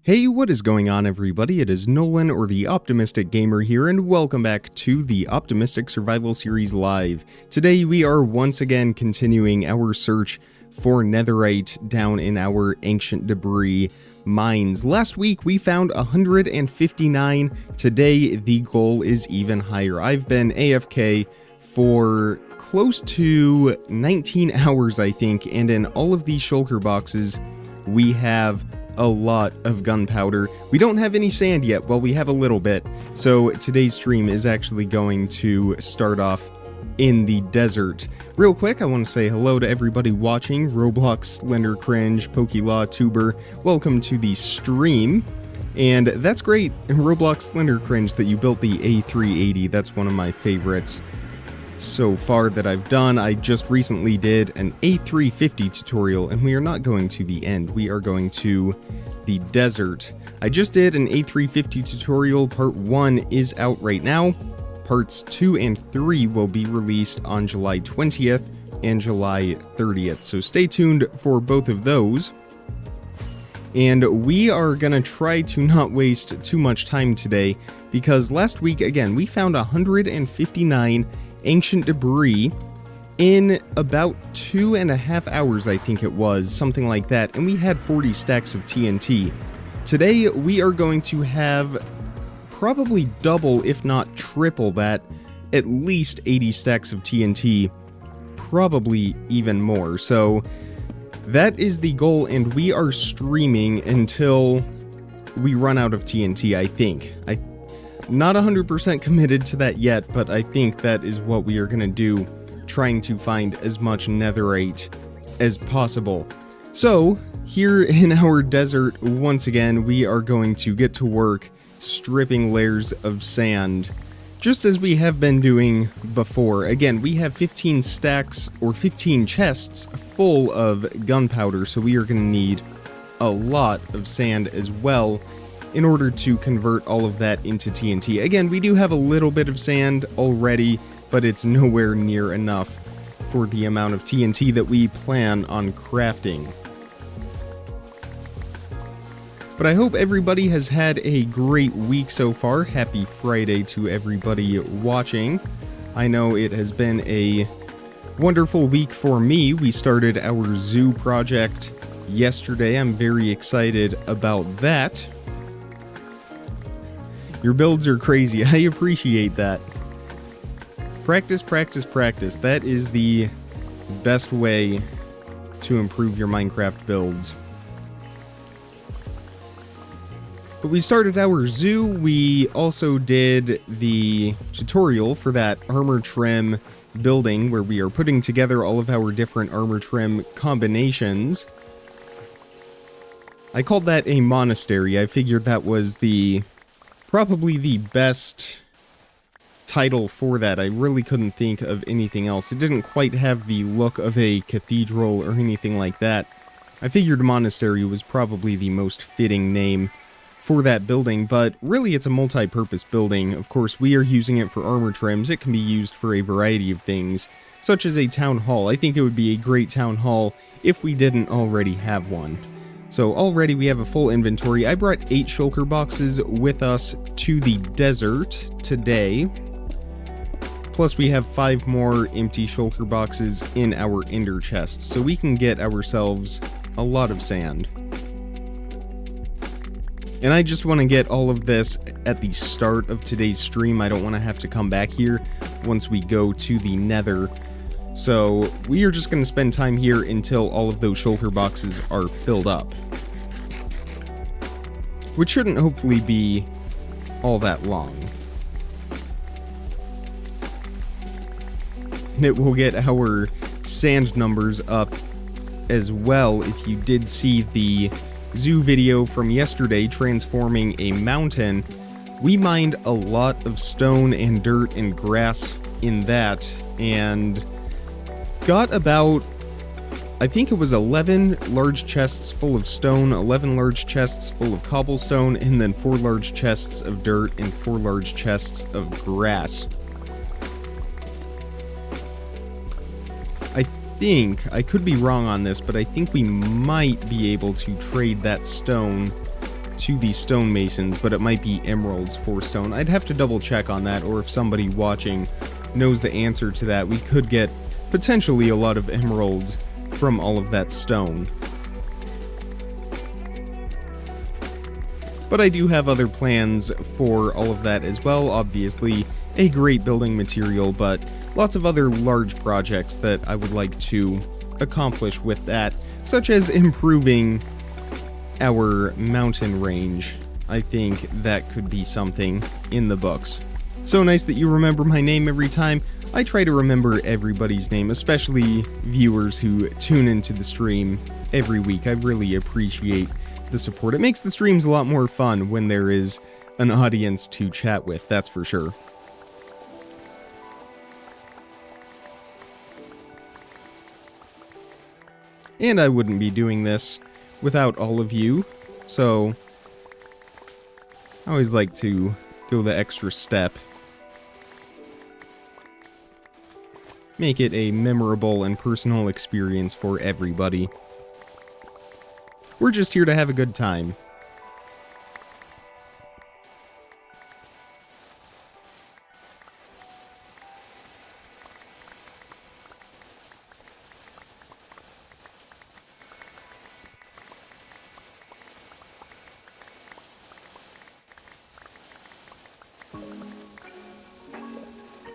Hey, what is going on everybody? It is Nolan, or the Optimistic Gamer here, and welcome back to the Optimistic Survival Series Live. Today we are once again continuing our search for Netherite down in our ancient debris mines. Last week we found 159, today the goal is even higher. I've been AFK for close to 19 hours I think, and in all of these shulker boxes we have a lot of gunpowder. We don't have any sand yet, well we have a little bit, so today's stream is actually going to start off in the desert. Real quick, I want to say hello to everybody watching, Roblox, Slender Cringe, Pokelaw, Tuber, welcome to the stream. And that's great, Roblox Slender Cringe, that you built the A380, that's one of my favorites so far that I've done. I just recently did an A350 tutorial, and we are not going to the end, we are going to the desert. I just did an A350 tutorial, part 1 is out right now, parts 2 and 3 will be released on July 20th and July 30th, so stay tuned for both of those. And we are gonna try to not waste too much time today, because last week, again, we found 159 ancient debris in about 2.5 hours, I think it was, something like that, and we had 40 stacks of TNT. Today we are going to have probably double, if not triple that, at least 80 stacks of TNT, probably even more. So that is the goal, and we are streaming until we run out of TNT, I think. Not 100% committed to that yet, but I think that is what we are going to do, trying to find as much netherite as possible. So, here in our desert, once again, we are going to get to work stripping layers of sand, just as we have been doing before. Again, we have 15 stacks, or 15 chests, full of gunpowder, so we are going to need a lot of sand as well in order to convert all of that into TNT. Again, we do have a little bit of sand already, but it's nowhere near enough for the amount of TNT that we plan on crafting. But I hope everybody has had a great week so far. Happy Friday to everybody watching. I know it has been a wonderful week for me. We started our zoo project yesterday. I'm very excited about that. Your builds are crazy. I appreciate that. Practice, practice, practice. That is the best way to improve your Minecraft builds. But we started our zoo. We also did the tutorial for that armor trim building, where we are putting together all of our different armor trim combinations. I called that a monastery. I figured that was probably the best title for that. I really couldn't think of anything else. It didn't quite have the look of a cathedral or anything like that. I figured monastery was probably the most fitting name for that building, but really it's a multi-purpose building. Of course, we are using it for armor trims. It can be used for a variety of things, such as a town hall. I think it would be a great town hall if we didn't already have one. So already we have a full inventory. I brought 8 shulker boxes with us to the desert today. Plus we have 5 more empty shulker boxes in our ender chest, so we can get ourselves a lot of sand. And I just want to get all of this at the start of today's stream. I don't want to have to come back here once we go to the nether. So we are just going to spend time here until all of those shulker boxes are filled up, which shouldn't hopefully be all that long. And it will get our sand numbers up as well. If you did see the zoo video from yesterday transforming a mountain, we mined a lot of stone and dirt and grass in that, and got about, I think it was 11 large chests full of stone, 11 large chests full of cobblestone, and then 4 large chests of dirt and 4 large chests of grass. I think, I could be wrong on this, but I think we might be able to trade that stone to the stonemasons, but it might be emeralds for stone. I'd have to double check on that, or if somebody watching knows the answer to that, we could get potentially a lot of emeralds from all of that stone. But I do have other plans for all of that as well. Obviously, a great building material, but lots of other large projects that I would like to accomplish with that, such as improving our mountain range. I think that could be something in the books. So nice that you remember my name every time. I try to remember everybody's name, especially viewers who tune into the stream every week. I really appreciate the support. It makes the streams a lot more fun when there is an audience to chat with, that's for sure. And I wouldn't be doing this without all of you, so I always like to go the extra step. Make it a memorable and personal experience for everybody. We're just here to have a good time.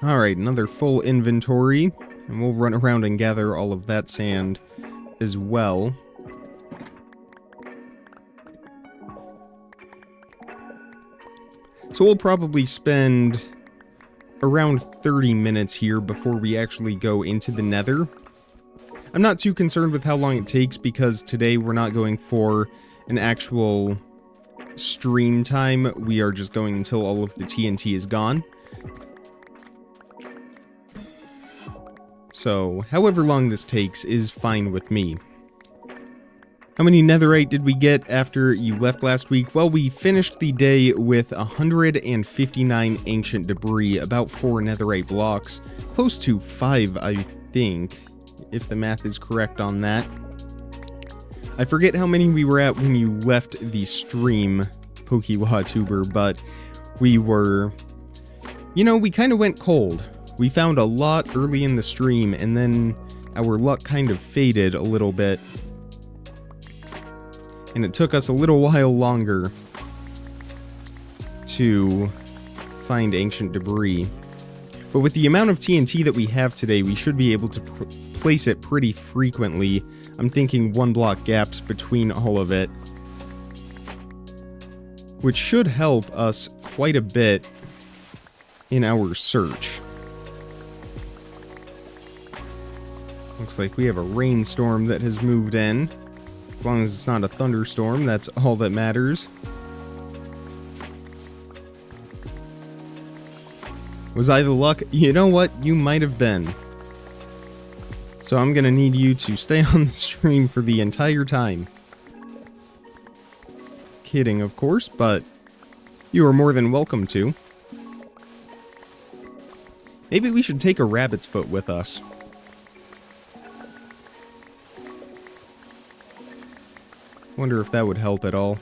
Alright, another full inventory, and we'll run around and gather all of that sand as well. So we'll probably spend around 30 minutes here before we actually go into the Nether. I'm not too concerned with how long it takes because today we're not going for an actual stream time. We are just going until all of the TNT is gone. So, however long this takes is fine with me. How many netherite did we get after you left last week? Well, we finished the day with 159 ancient debris, about 4 netherite blocks, close to 5, I think, if the math is correct on that. I forget how many we were at when you left the stream, PokeLawTuber, but we were... You know, we kind of went cold. We found a lot early in the stream, and then our luck kind of faded a little bit. And it took us a little while longer to find ancient debris. But with the amount of TNT that we have today, we should be able to place it pretty frequently. I'm thinking 1 block gaps between all of it, which should help us quite a bit in our search. Looks like we have a rainstorm that has moved in. As long as it's not a thunderstorm, that's all that matters. Was I the luck? You know what? You might have been. So I'm gonna need you to stay on the stream for the entire time. Kidding, of course, but you are more than welcome to. Maybe we should take a rabbit's foot with us. Wonder if that would help at all.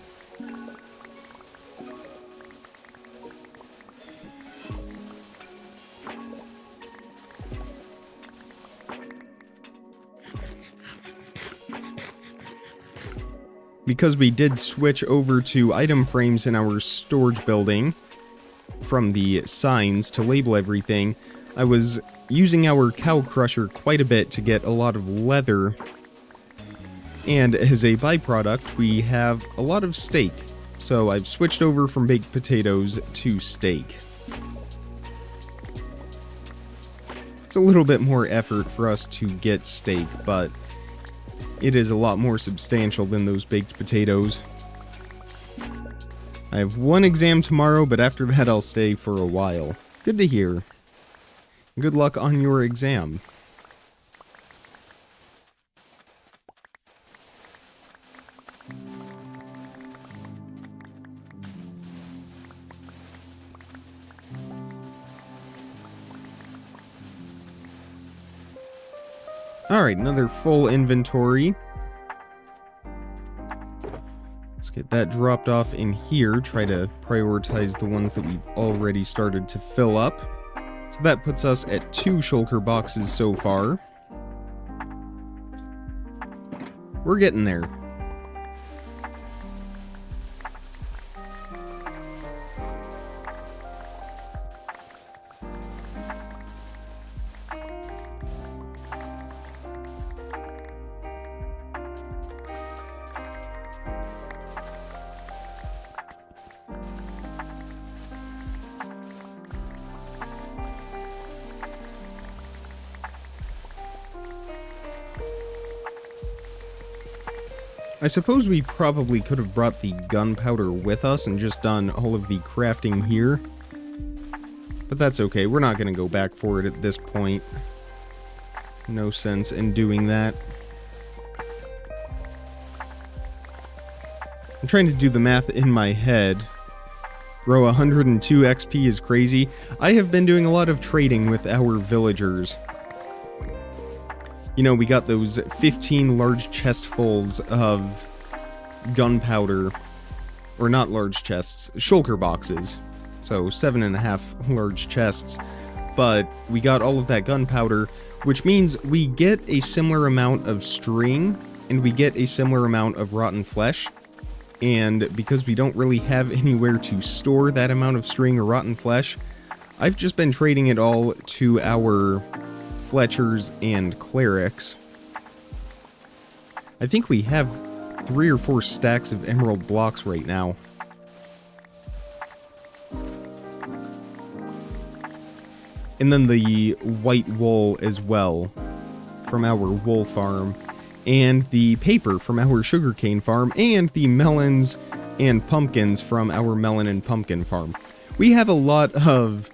Because we did switch over to item frames in our storage building from the signs to label everything, I was using our cow crusher quite a bit to get a lot of leather. And as a byproduct, we have a lot of steak. So I've switched over from baked potatoes to steak. It's a little bit more effort for us to get steak, but it is a lot more substantial than those baked potatoes. I have 1 exam tomorrow, but after that I'll stay for a while. Good to hear. Good luck on your exam. Alright, another full inventory. Let's get that dropped off in here. Try to prioritize the ones that we've already started to fill up. So that puts us at 2 shulker boxes so far. We're getting there. I suppose we probably could have brought the gunpowder with us and just done all of the crafting here. But that's okay, we're not going to go back for it at this point. No sense in doing that. I'm trying to do the math in my head. Bro, 102 XP is crazy. I have been doing a lot of trading with our villagers. You know, we got those 15 large chestfuls of gunpowder, or not large chests, shulker boxes. So 7.5 large chests, but we got all of that gunpowder, which means we get a similar amount of string, and we get a similar amount of rotten flesh. And because we don't really have anywhere to store that amount of string or rotten flesh, I've just been trading it all to our Fletchers and clerics. I think we have 3 or 4 stacks of emerald blocks right now. And then the white wool as well from our wool farm, and the paper from our sugarcane farm, and the melons and pumpkins from our melon and pumpkin farm. We have a lot of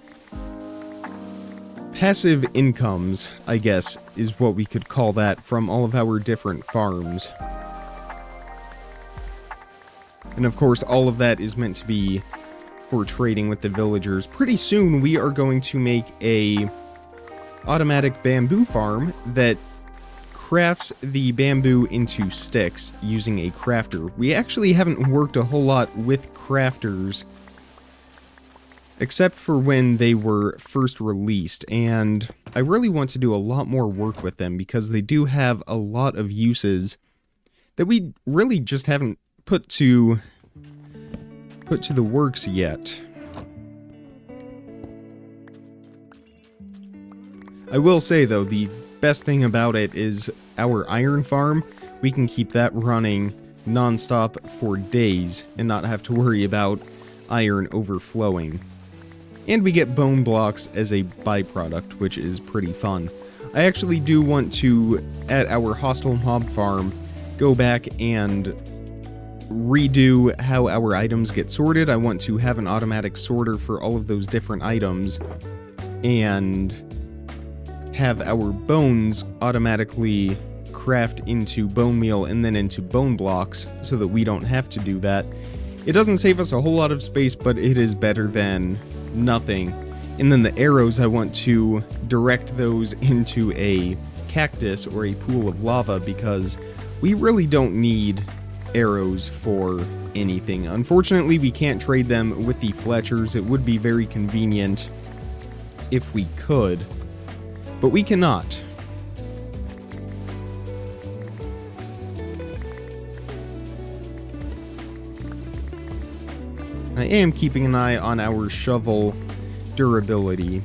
passive incomes, I guess, is what we could call that, from all of our different farms. And of course, all of that is meant to be for trading with the villagers. Pretty soon, we are going to make a automatic bamboo farm that crafts the bamboo into sticks using a crafter. We actually haven't worked a whole lot with crafters, except for when they were first released, and I really want to do a lot more work with them because they do have a lot of uses that we really just haven't put to the works yet. I will say though, the best thing about it is our iron farm. We can keep that running non-stop for days and not have to worry about iron overflowing. And we get bone blocks as a byproduct, which is pretty fun. I actually do want to, at our hostile mob farm, go back and redo how our items get sorted. I want to have an automatic sorter for all of those different items, and have our bones automatically craft into bone meal and then into bone blocks so that we don't have to do that. It doesn't save us a whole lot of space, but it is better than nothing. And then the arrows, I want to direct those into a cactus or a pool of lava because we really don't need arrows for anything. Unfortunately, we can't trade them with the Fletchers. It would be very convenient if we could, but we cannot. I am keeping an eye on our shovel durability.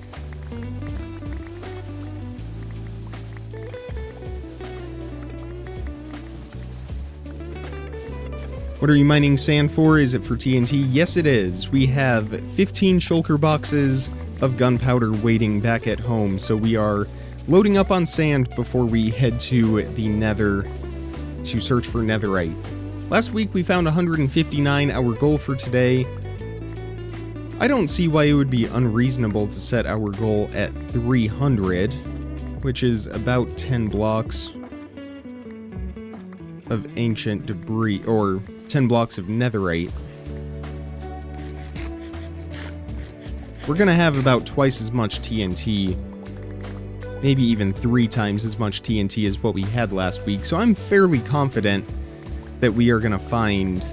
What are you mining sand for? Is it for TNT? Yes, it is. We have 15 shulker boxes of gunpowder waiting back at home, so we are loading up on sand before we head to the Nether to search for Netherite. Last week we found 159, our goal for today. I don't see why it would be unreasonable to set our goal at 300, which is about 10 blocks of ancient debris, or 10 blocks of netherite. We're gonna have about twice as much TNT, maybe even 3 times as much TNT as what we had last week, so I'm fairly confident that we are gonna find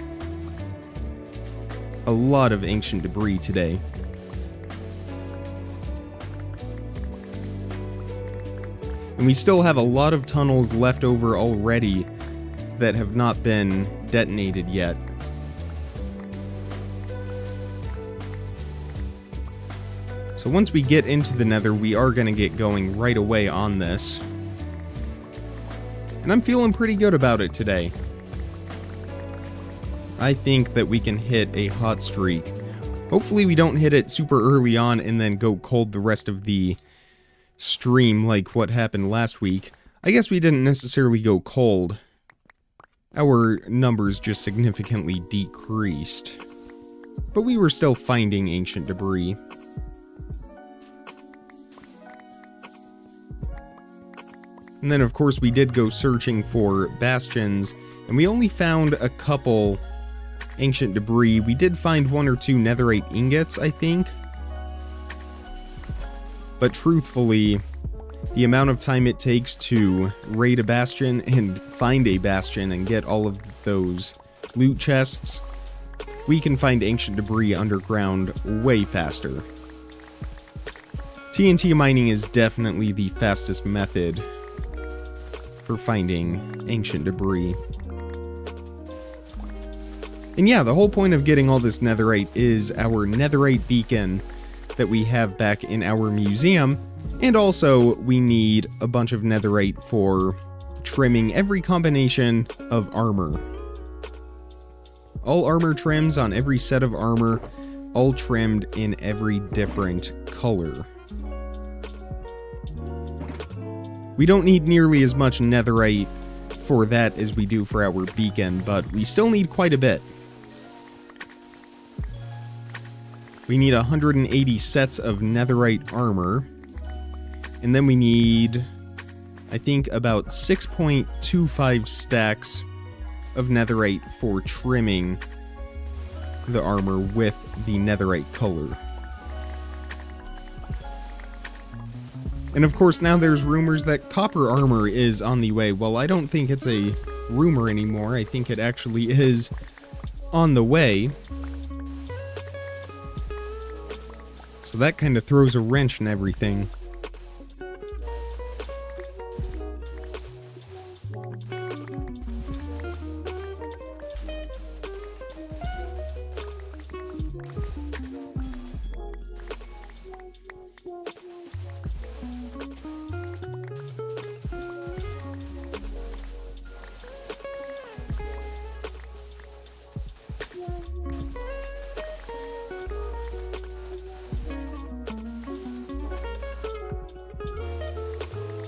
a lot of ancient debris today. And we still have a lot of tunnels left over already that have not been detonated yet. So once we get into the Nether, we are going to get going right away on this. And I'm feeling pretty good about it today. I think that we can hit a hot streak. Hopefully we don't hit it super early on and then go cold the rest of the stream like what happened last week. I guess we didn't necessarily go cold. Our numbers just significantly decreased. But we were still finding ancient debris. And then of course we did go searching for bastions, and we only found a couple ancient debris. We did find 1 or 2 netherite ingots, I think. But truthfully, the amount of time it takes to raid a bastion and find a bastion and get all of those loot chests, we can find ancient debris underground way faster. TNT mining is definitely the fastest method for finding ancient debris. And yeah, the whole point of getting all this netherite is our netherite beacon that we have back in our museum, and also we need a bunch of netherite for trimming every combination of armor. All armor trims on every set of armor, all trimmed in every different color. We don't need nearly as much netherite for that as we do for our beacon, but we still need quite a bit. We need 180 sets of netherite armor, and then we need, I think, about 6.25 stacks of netherite for trimming the armor with the netherite color. And of course now there's rumors that copper armor is on the way. Well, I don't think it's a rumor anymore. I think it actually is on the way. So that kind of throws a wrench in everything.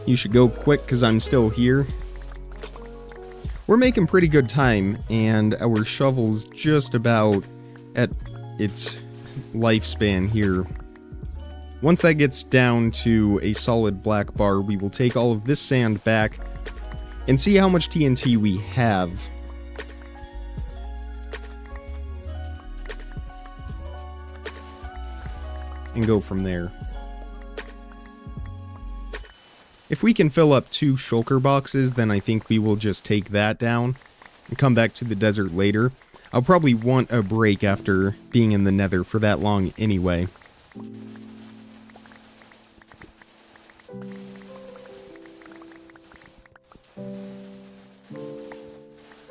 You should go quick because I'm still here. We're making pretty good time, and our shovel's just about at its lifespan here. Once that gets down to a solid black bar, we will take all of this sand back and see how much TNT we have. And go from there. If we can fill up 2 shulker boxes, then I think we will just take that down and come back to the desert later. I'll probably want a break after being in the Nether for that long anyway.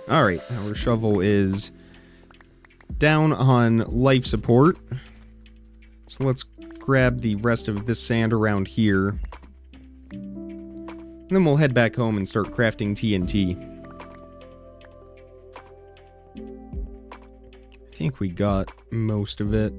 Alright, our shovel is down on life support. So let's grab the rest of this sand around here. And then we'll head back home and start crafting TNT. I think we got most of it.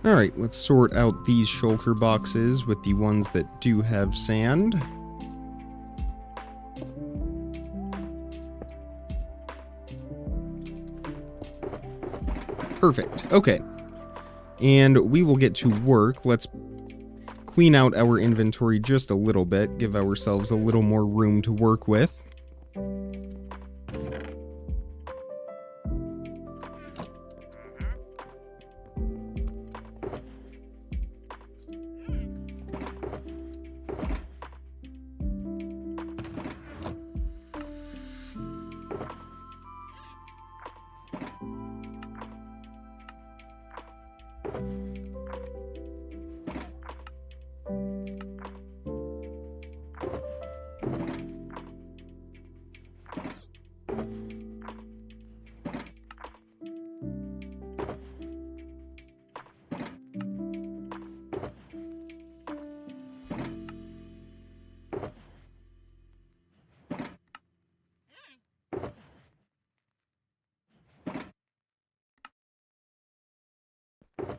Alright, let's sort out these shulker boxes with the ones that do have sand. Perfect. Okay. And we will get to work. Let's clean out our inventory just a little bit, give ourselves a little more room to work with.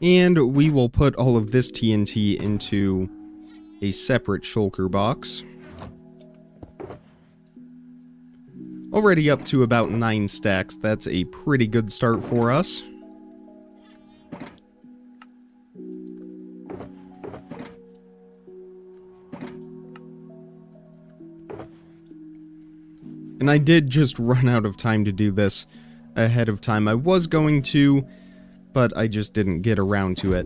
And we will put all of this TNT into a separate shulker box. Already up to about 9 stacks. That's a pretty good start for us. And I did just run out of time to do this ahead of time. I was going to, but I just didn't get around to it.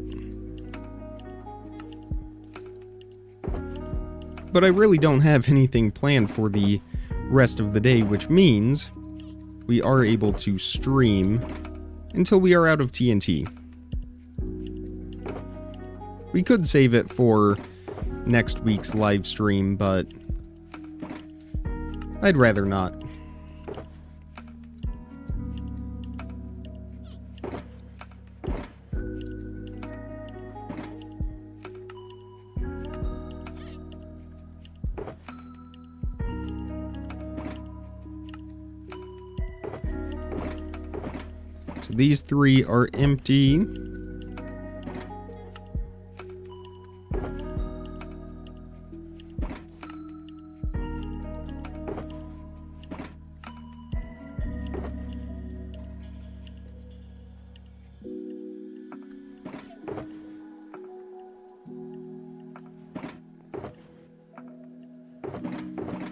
But I really don't have anything planned for the rest of the day, which means we are able to stream until we are out of TNT. We could save it for next week's live stream, but I'd rather not. So these 3 are empty.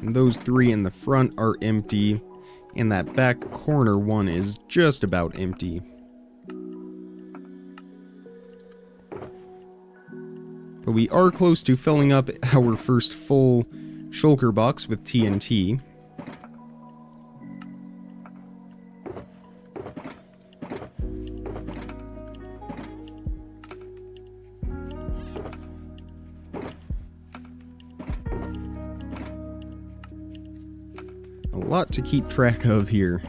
And those 3 in the front are empty. And that back corner one is just about empty. But we are close to filling up our first full shulker box with TNT. A lot to keep track of here.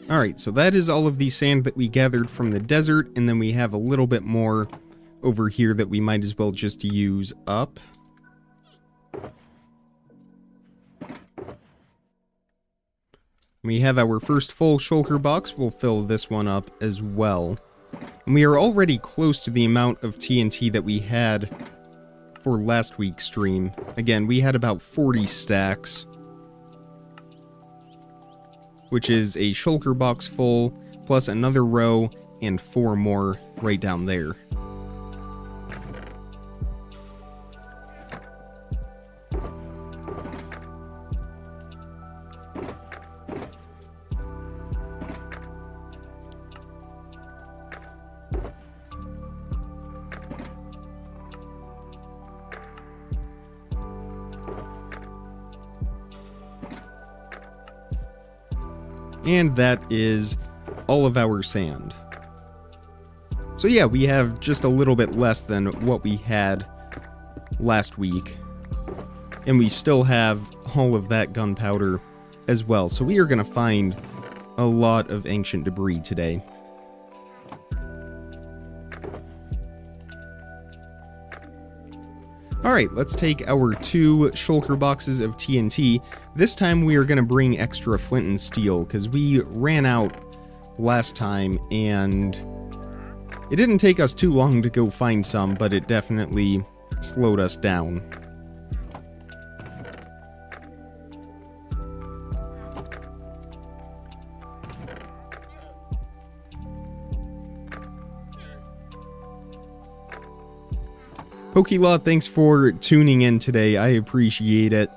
Alright, so that is all of the sand that we gathered from the desert, and then we have a little bit more over here that we might as well just use up. We have our first full shulker box. We'll fill this one up as well. And we are already close to the amount of TNT that we had for last week's stream. Again, we had about 40 stacks, which is a shulker box full, plus another row, and 4 more right down there. And that is all of our sand. So yeah, we have just a little bit less than what we had last week. And we still have all of that gunpowder as well. So we are going to find a lot of ancient debris today. Alright, let's take our 2 shulker boxes of TNT. This time we are going to bring extra flint and steel, because we ran out last time, and it didn't take us too long to go find some, but it definitely slowed us down. Pokelaw, thanks for tuning in today. I appreciate it.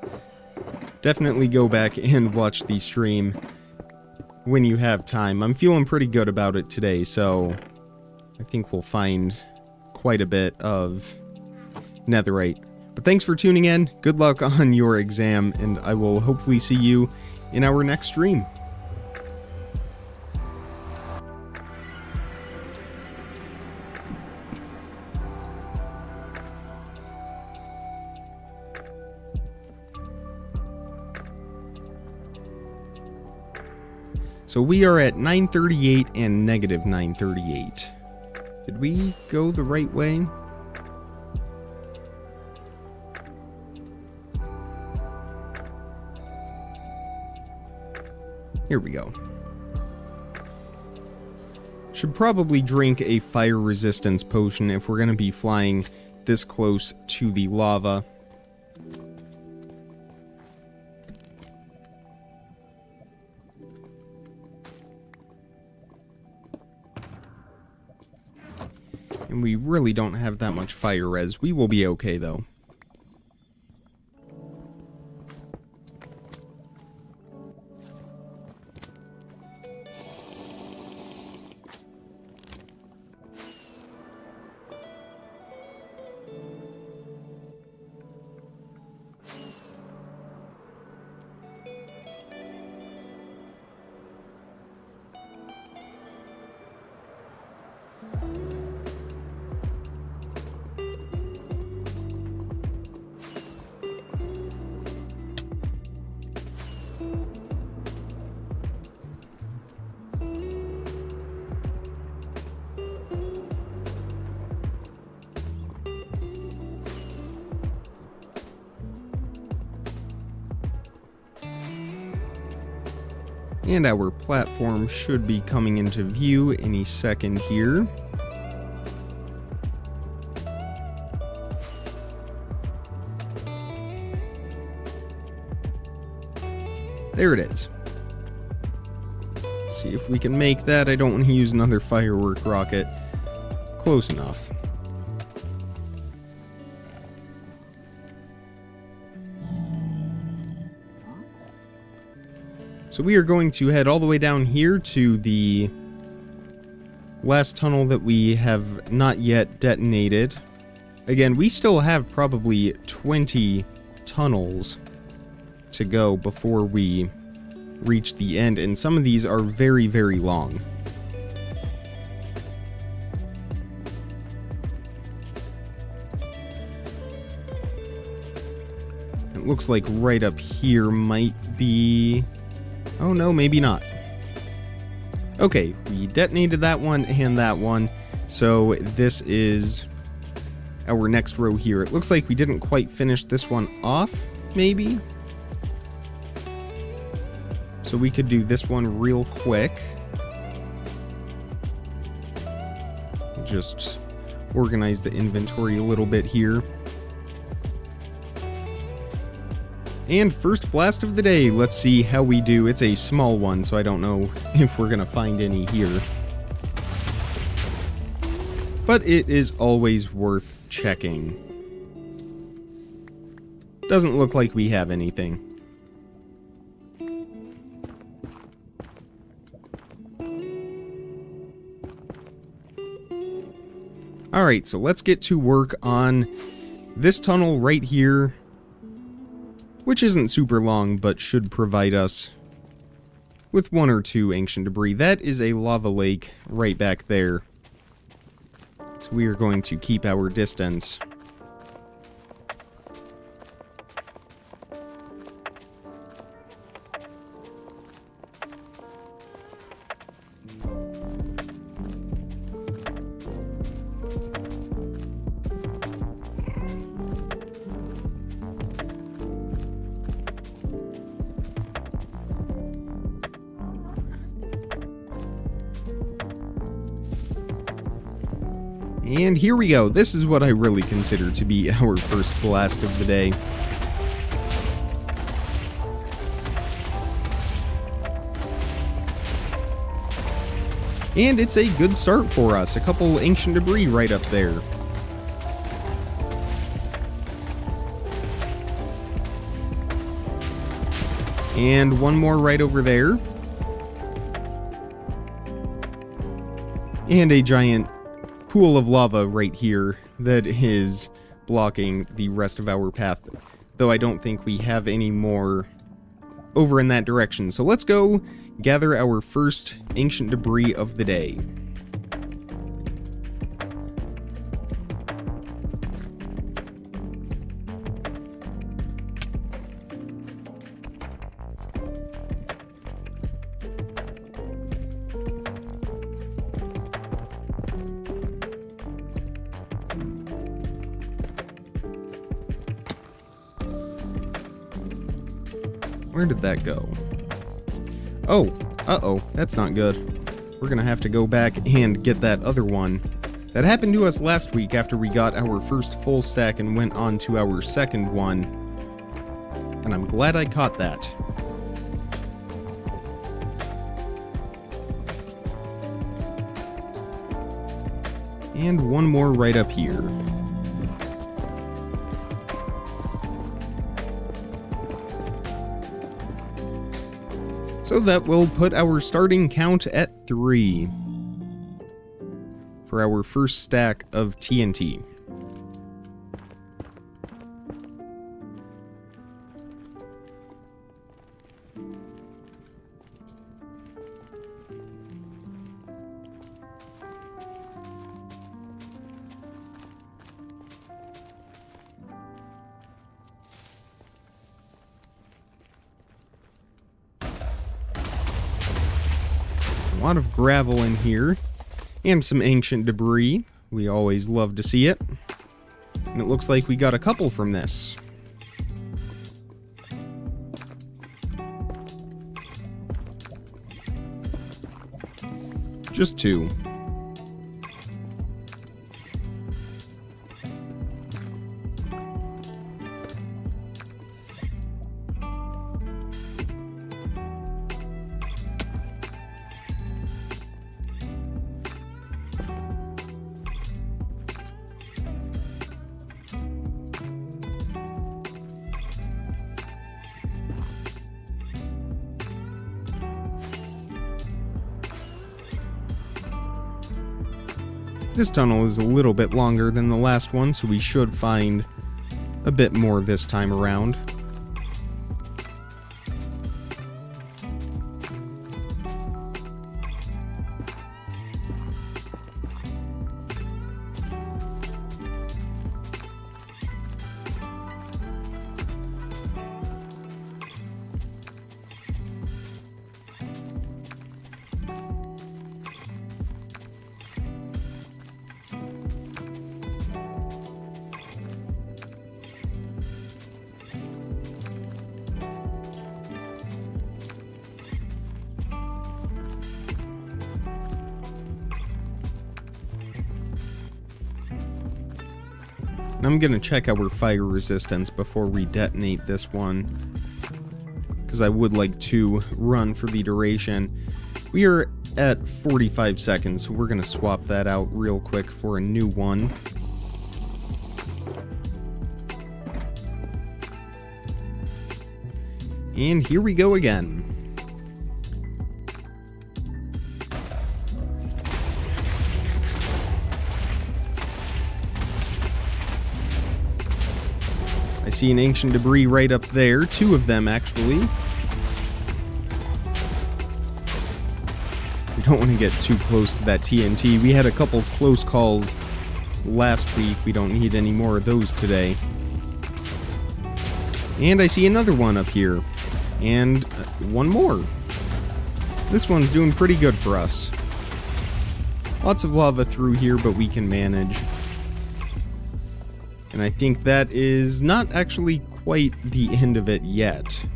Definitely go back and watch the stream when you have time. I'm feeling pretty good about it today, so I think we'll find quite a bit of Netherite. But thanks for tuning in. Good luck on your exam, and I will hopefully see you in our next stream. So we are at 938 and negative 938. Did we go the right way? Here we go. Should probably drink a fire resistance potion if we're going to be flying this close to the lava. And we really don't have that much fire res. We will be okay, though. And our platform should be coming into view any second here. There it is. Let's see if we can make that. I don't want to use another firework rocket. Close enough. So we are going to head all the way down here to the last tunnel that we have not yet detonated. Again, we still have probably 20 tunnels to go before we reach the end, and some of these are very, very long. It looks like right up here might be... Oh no, maybe not. Okay, we detonated that one and that one, so this is our next row here. It looks like we didn't quite finish this one off, maybe? So we could do this one real quick. Just organize the inventory a little bit here. And first blast of the day, let's see how we do. It's a small one, so I don't know if we're gonna find any here. But it is always worth checking. Doesn't look like we have anything. Alright, so let's get to work on this tunnel right here, which isn't super long, but should provide us with 1 or 2 ancient debris. That is a lava lake right back there. So we are going to keep our distance. And here we go. This is what I really consider to be our first blast of the day. And it's a good start for us. A couple ancient debris right up there. And one more right over there. And a giant pool of lava right here that is blocking the rest of our path, though I don't think we have any more over in that direction. So let's go gather our first ancient debris of the day. Where did that go? Oh, uh-oh, that's not good. We're gonna have to go back and get that other one. That happened to us last week after we got our first full stack and went on to our second one. And I'm glad I caught that. And one more right up here. So that will put our starting count at 3 for our first stack of TNT. A lot of gravel in here, and some ancient debris. We always love to see it. And it looks like we got a couple from this. Just 2. This tunnel is a little bit longer than the last one, so we should find a bit more this time around. I'm gonna check our fire resistance before we detonate this one, because I would like to run for the duration. We are at 45 seconds, so we're gonna swap that out real quick for a new one. And here we go again. I see an ancient debris right up there, 2 of them actually. We don't want to get too close to that TNT. We had a couple close calls last week. We don't need any more of those today. And I see another one up here. And one more. So this one's doing pretty good for us. Lots of lava through here, but we can manage. And I think that is not actually quite the end of it yet.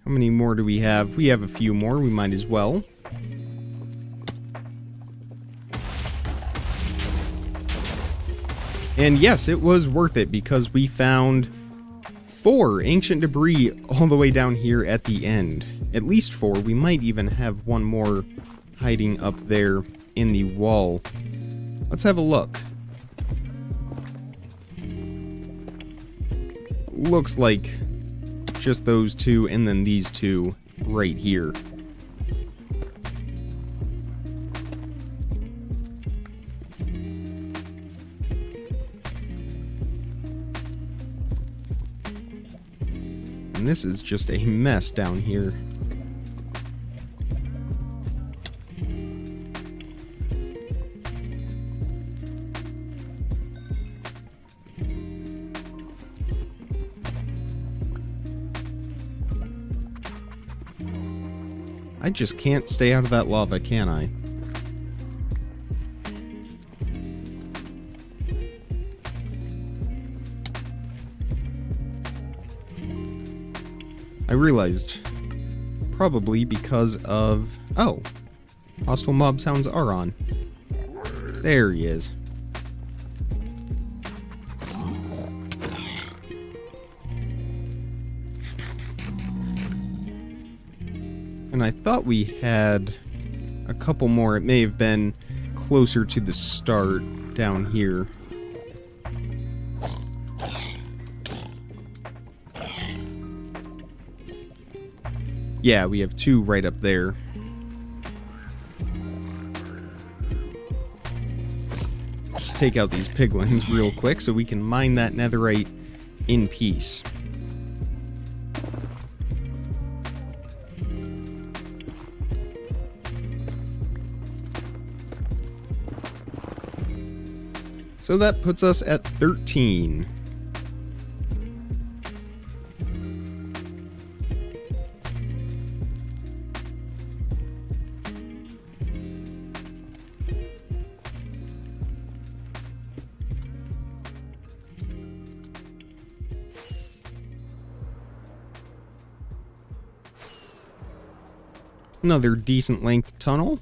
How many more do we have? We have a few more. We might as well. And yes, it was worth it because we found 4 ancient debris all the way down here at the end. At least 4. We might even have one more hiding up there in the wall. Let's have a look. Looks like just those 2 and then these 2 right here. And this is just a mess down here. I just can't stay out of that lava, can I? I realized, probably because of... Oh, hostile mob sounds are on. There he is. And I thought we had a couple more. It may have been closer to the start down here. Yeah, we have 2 right up there. Just take out these piglins real quick so we can mine that netherite in peace. So that puts us at 13. Another decent length tunnel.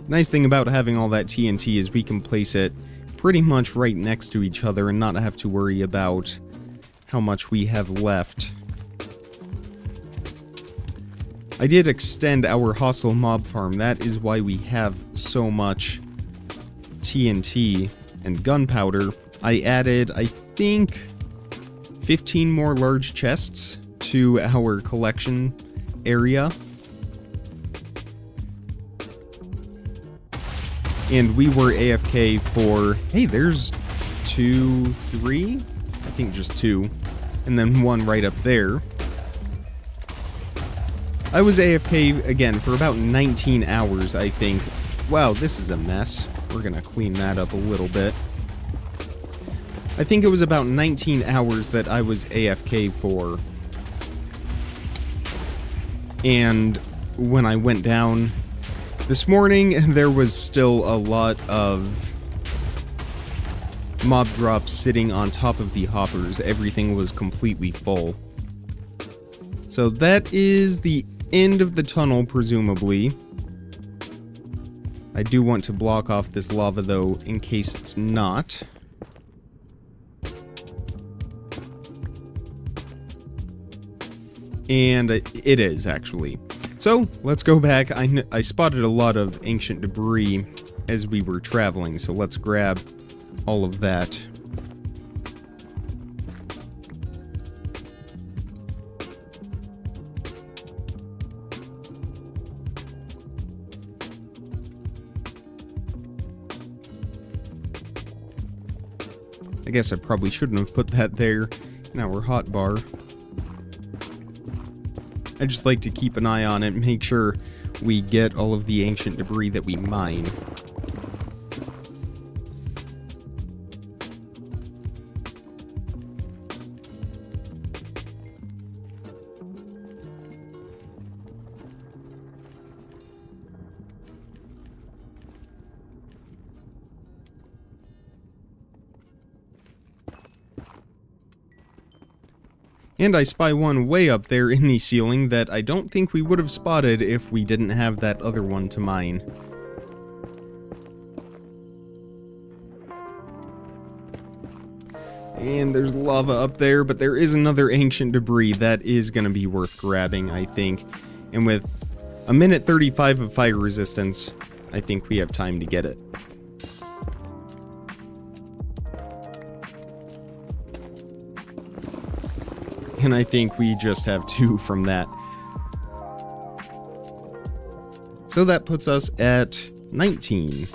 Nice thing about having all that TNT is we can place it pretty much right next to each other and not have to worry about how much we have left. I did extend our hostile mob farm. That is why we have so much TNT and gunpowder. I added, I think, 15 more large chests to our collection area. And we were AFK for... Hey, there's 2, 3? I think just 2. And then 1 right up there. I was AFK, again, for about 19 hours, I think. Wow, this is a mess. We're gonna clean that up a little bit. I think it was about 19 hours that I was AFK for. And when I went down this morning, there was still a lot of mob drops sitting on top of the hoppers. Everything was completely full. So that is the end of the tunnel, presumably. I do want to block off this lava, though, in case it's not. And it is, actually. So, let's go back. I spotted a lot of ancient debris as we were traveling, so let's grab all of that. I guess I probably shouldn't have put that there in our hotbar. I just like to keep an eye on it and make sure we get all of the ancient debris that we mine. And I spy one way up there in the ceiling that I don't think we would have spotted if we didn't have that other one to mine. And there's lava up there, but there is another ancient debris that is going to be worth grabbing, I think. And with a minute 35 of fire resistance, I think we have time to get it. And I think we just have 2 from that. So that puts us at 19.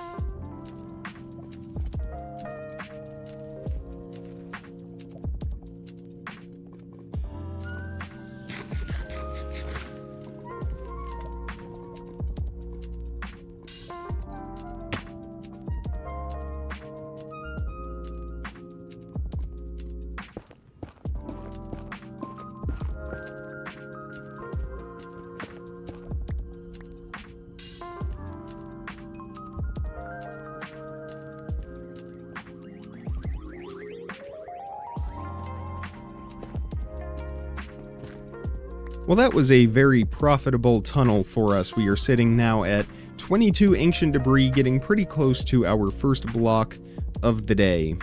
Well, that was a very profitable tunnel for us. We are sitting now at 22 ancient debris, getting pretty close to our first block of the day.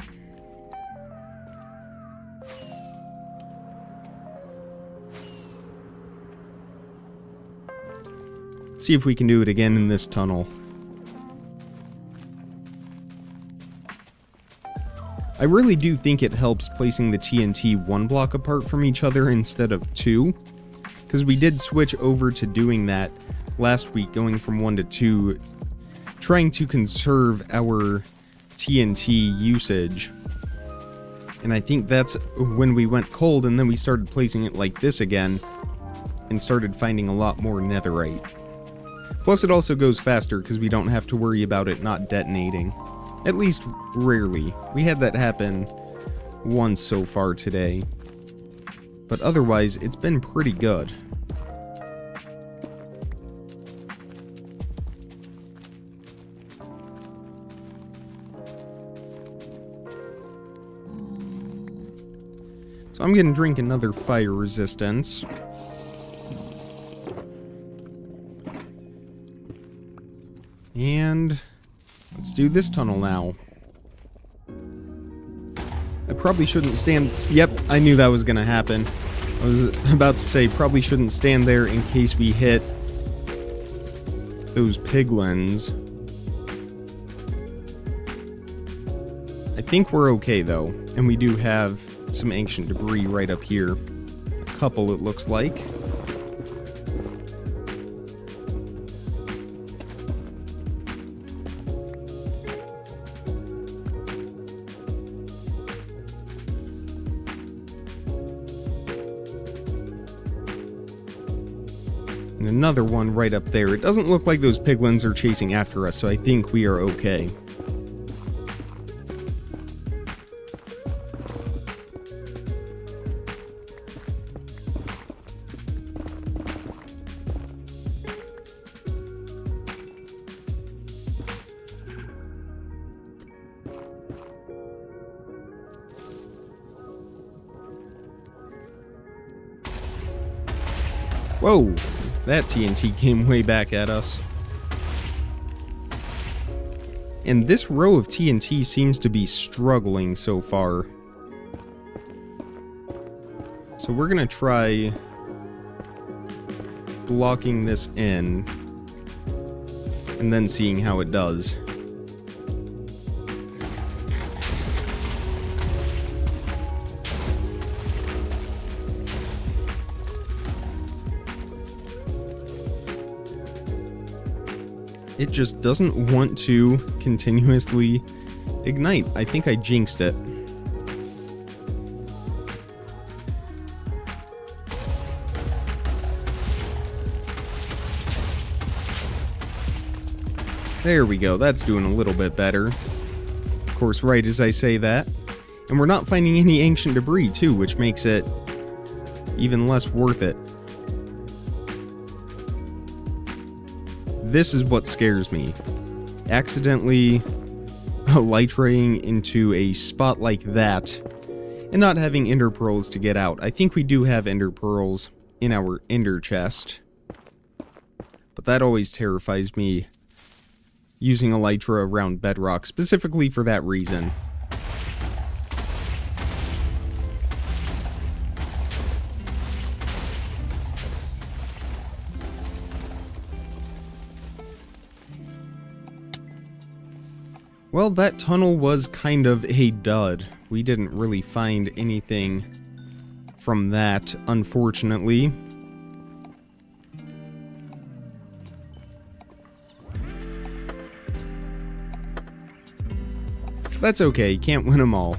Let's see if we can do it again in this tunnel. I really do think it helps placing the TNT 1 block apart from each other instead of 2. Because we did switch over to doing that last week, going from 1 to 2, trying to conserve our TNT usage. And I think that's when we went cold, and then we started placing it like this again, and started finding a lot more netherite. Plus it also goes faster, because we don't have to worry about it not detonating. At least, rarely. We had that happen once so far today. But otherwise, it's been pretty good. So I'm going to drink another fire resistance. And let's do this tunnel now. I probably shouldn't stand... Yep, I knew that was going to happen. I was about to say, probably shouldn't stand there in case we hit those piglins. I think we're okay, though. And we do have some ancient debris right up here. A couple, it looks like. And another one right up there. It doesn't look like those piglins are chasing after us, so I think we are okay. Whoa! That TNT came way back at us. And this row of TNT seems to be struggling so far. So we're gonna try blocking this in and then seeing how it does. It just doesn't want to continuously ignite. I think I jinxed it. There we go, that's doing a little bit better. Of course, right as I say that. And we're not finding any ancient debris, too, which makes it even less worth it. This is what scares me. Accidentally elytraing into a spot like that and not having ender pearls to get out. I think we do have ender pearls in our ender chest, but that always terrifies me, using elytra around bedrock, specifically for that reason. Well, that tunnel was kind of a dud. We didn't really find anything from that, unfortunately. That's okay, can't win them all.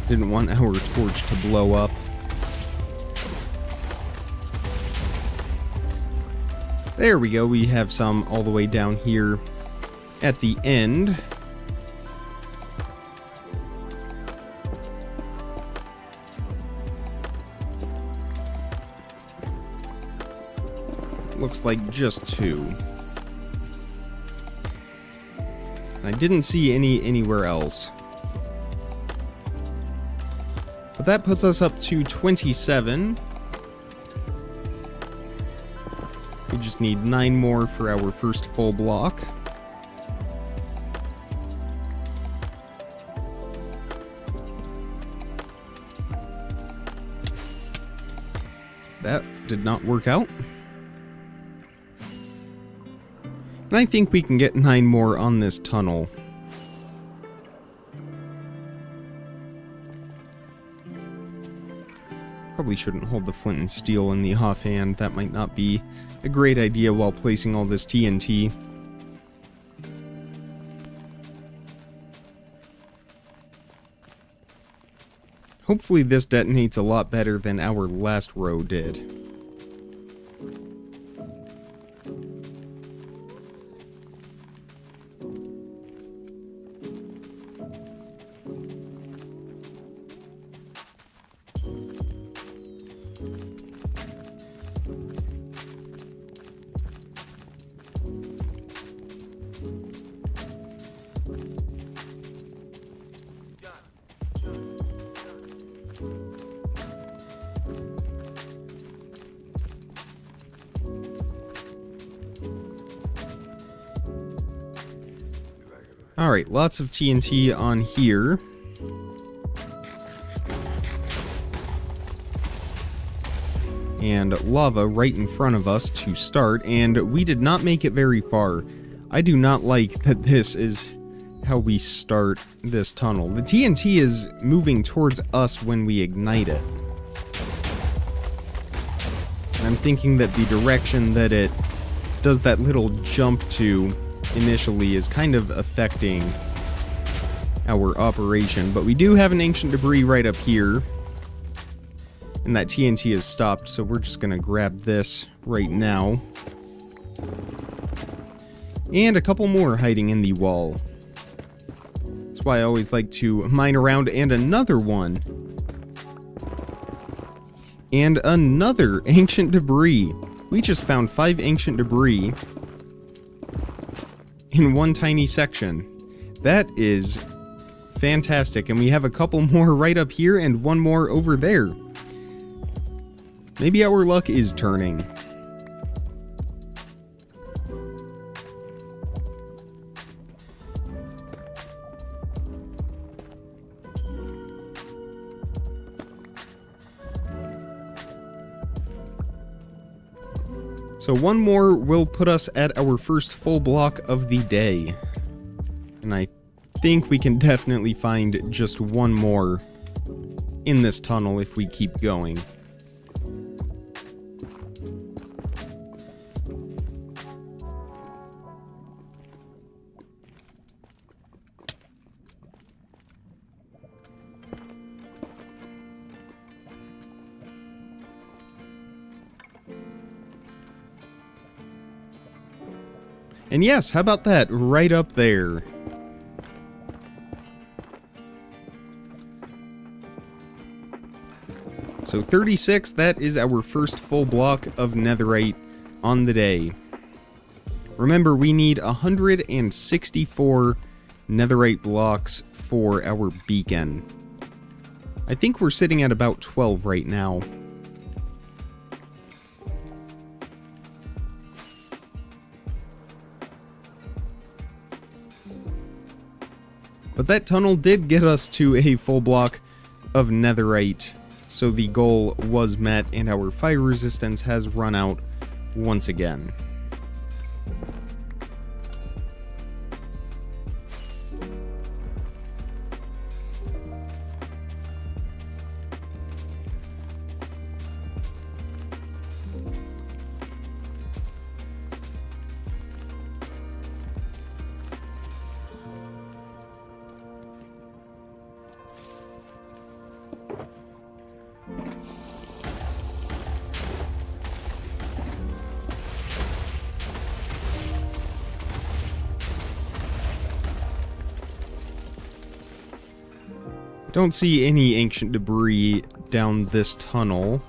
Didn't want our torch to blow up. There we go, we have some all the way down here at the end. Looks like just 2. And I didn't see anywhere else. But that puts us up to 27. We just need 9 more for our first full block. That did not work out. And I think we can get 9 more on this tunnel. Probably shouldn't hold the flint and steel in the offhand. That might not be a great idea while placing all this TNT. Hopefully this detonates a lot better than our last row did. Alright, lots of TNT on here. And lava right in front of us to start, and we did not make it very far. I do not like that this is how we start this tunnel. The TNT is moving towards us when we ignite it. And I'm thinking that the direction that it does that little jump to initially is kind of affecting our operation, but we do have an ancient debris right up here, and that TNT is stopped, so we're just gonna grab this right now. And a couple more hiding in the wall. That's why I always like to mine around. And another one. And another ancient debris. We just found 5 ancient debris in one tiny section. That is fantastic. And we have a couple more right up here and one more over there. Maybe our luck is turning. So one more will put us at our first full block of the day. And I think we can definitely find just one more in this tunnel if we keep going. And yes, how about that? Right up there. So 36, that is our first full block of netherite on the day. Remember, we need 164 netherite blocks for our beacon. I think we're sitting at about 12 right now. But that tunnel did get us to a full block of netherite, so the goal was met and our fire resistance has run out once again. I don't see any ancient debris down this tunnel.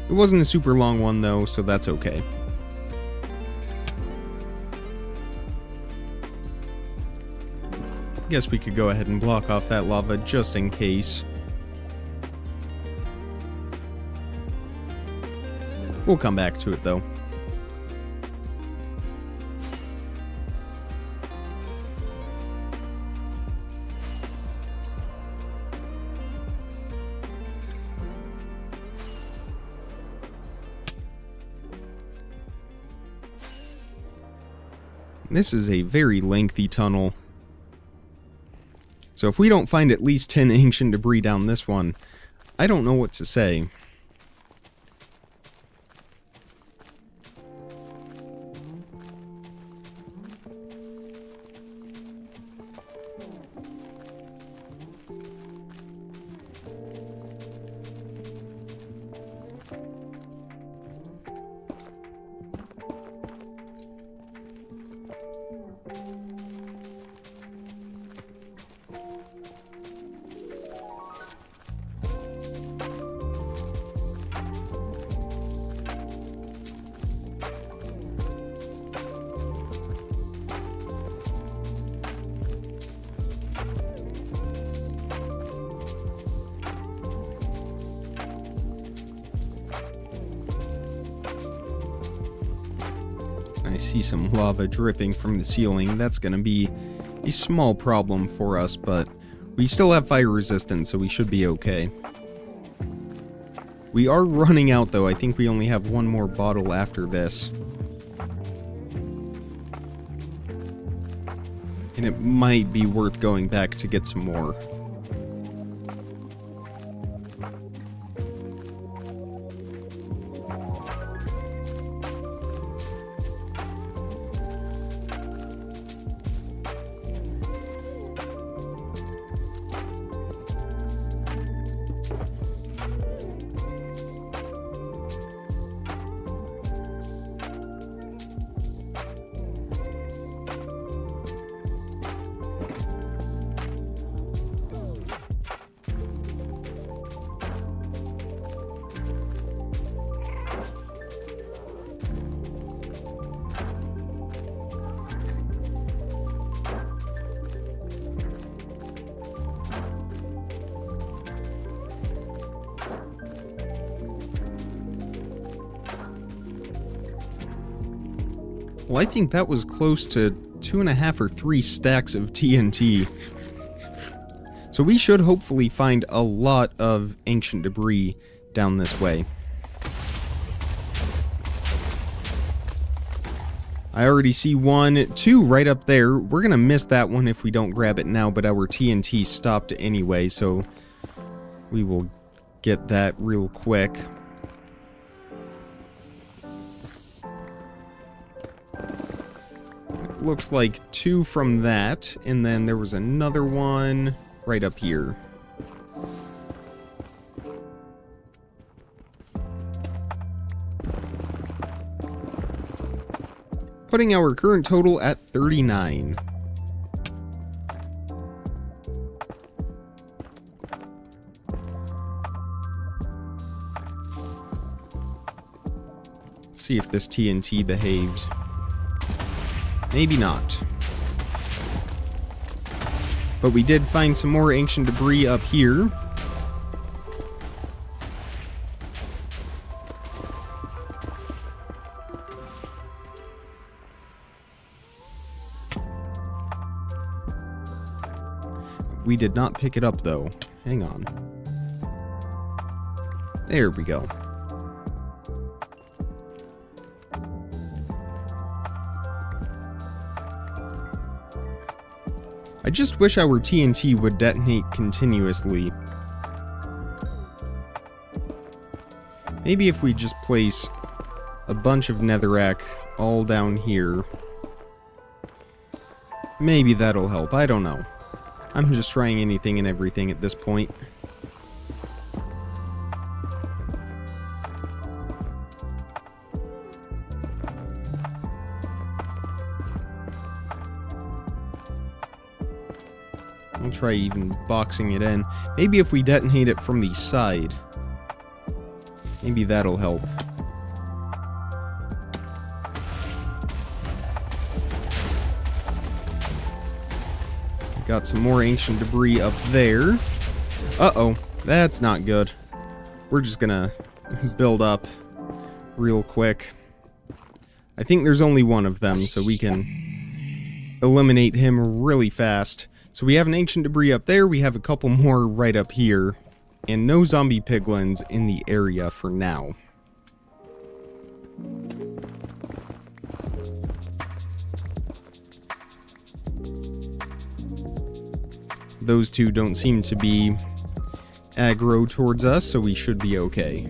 It wasn't a super long one though, so that's okay. Guess we could go ahead and block off that lava just in case. We'll come back to it though. This is a very lengthy tunnel. So if we don't find at least 10 ancient debris down this one, I don't know what to say. I see some lava dripping from the ceiling. That's going to be a small problem for us, but we still have fire resistance, so we should be okay. We are running out, though. I think we only have one more bottle after this. And it might be worth going back to get some more. Well, I think that was close to 2.5 or 3 stacks of TNT. So we should hopefully find a lot of ancient debris down this way. I already see 1, 2 right up there. We're gonna miss that one if we don't grab it now, but our TNT stopped anyway, so we will get that real quick. It looks like 2 from that, and then there was another one right up here. Putting our current total at 39. Let's see if this TNT behaves. Maybe not. But we did find some more ancient debris up here. We did not pick it up, though. Hang on. There we go. I just wish our TNT would detonate continuously. Maybe if we just place a bunch of netherrack all down here. Maybe that'll help. I don't know. I'm just trying anything and everything at this point. I'll try even boxing it in. Maybe if we detonate it from the side. Maybe that'll help. Got some more ancient debris up there. Uh-oh, that's not good. We're just gonna build up real quick. I think there's only one of them, so we can eliminate him really fast. So we have an ancient debris up there, we have a couple more right up here, and no zombie piglins in the area for now. Those two don't seem to be aggro towards us, so we should be okay.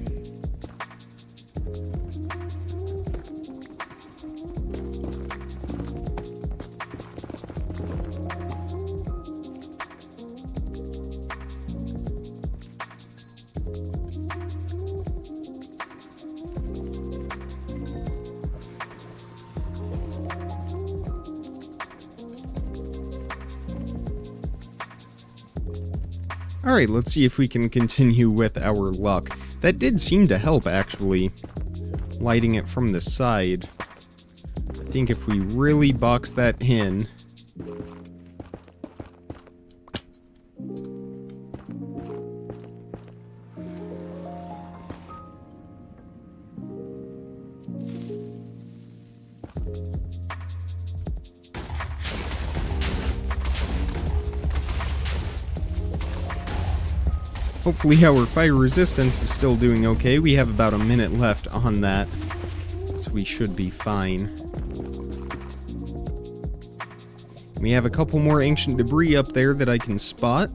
Alright, let's see if we can continue with our luck. That did seem to help, actually. Lighting it from the side. I think if we really box that in... Hopefully our fire resistance is still doing okay. We have about a minute left on that, so we should be fine. We have a couple more ancient debris up there that I can spot.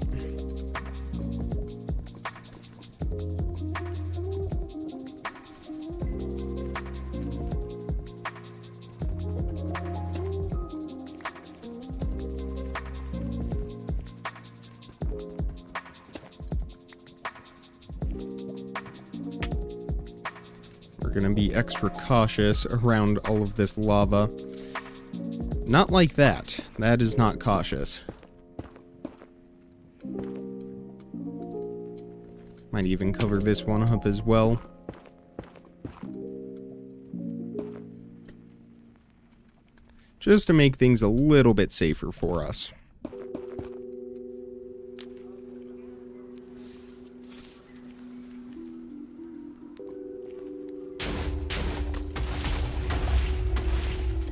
Gonna be extra cautious around all of this lava. Not like that. That is not cautious. Might even cover this one up as well. Just to make things a little bit safer for us.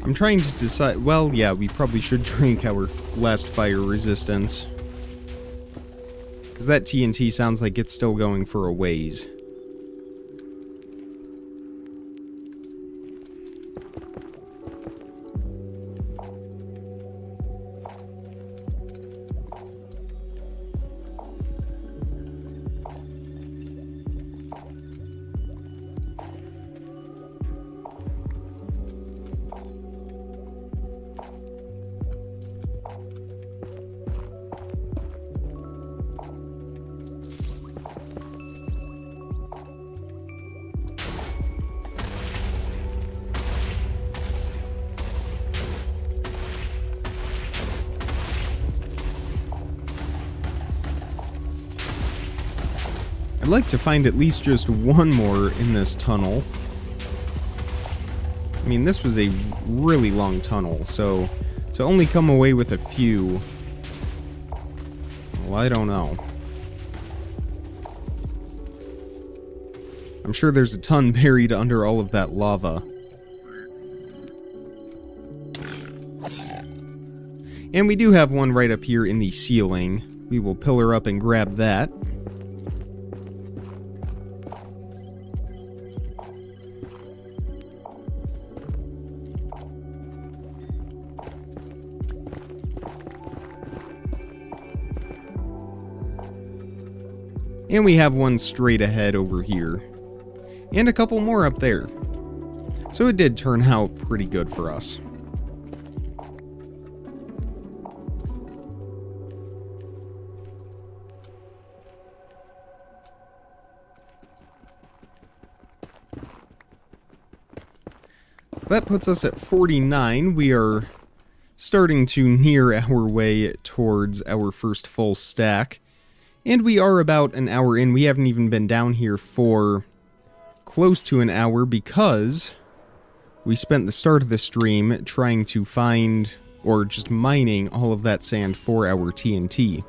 I'm trying to decide... Well, yeah, we probably should drink our last fire resistance. Because that TNT sounds like it's still going for a ways. I'd like to find at least just one more in this tunnel. I mean, this was a really long tunnel, so to only come away with a few... well, I don't know. I'm sure there's a ton buried under all of that lava. And we do have one right up here in the ceiling. We will pillar up and grab that. And we have one straight ahead over here. And a couple more up there. So it did turn out pretty good for us. So that puts us at 49. We are starting to near our way towards our first full stack. And we are about an hour in. We haven't even been down here for close to an hour because we spent the start of the stream trying to find, or just mining, all of that sand for our TNT.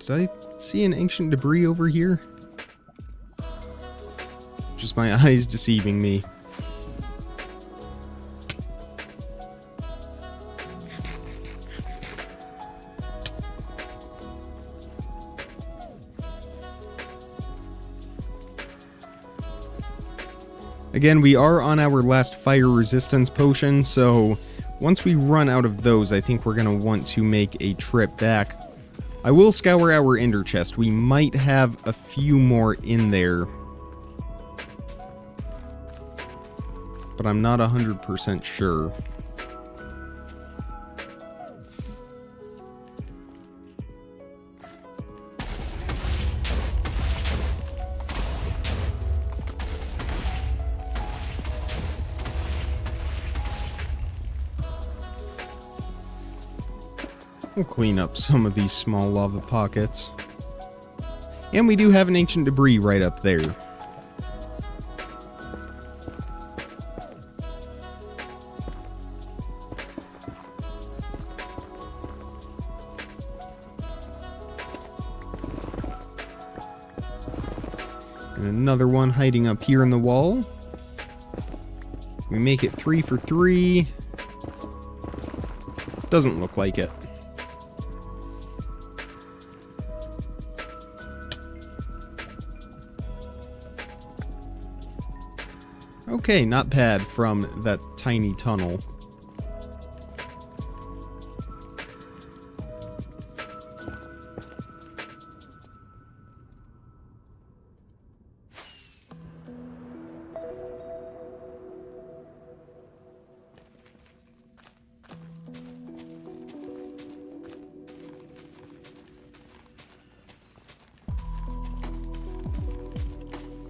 Did I see an ancient debris over here? Just my eyes deceiving me. Again, we are on our last fire resistance potion, so once we run out of those, I think we're going to want to make a trip back. I will scour our ender chest. We might have a few more in there, but I'm not 100% sure. We'll clean up some of these small lava pockets. And we do have an ancient debris right up there. And another one hiding up here in the wall. We make it 3 for 3. Doesn't look like it. Okay, not bad from that tiny tunnel.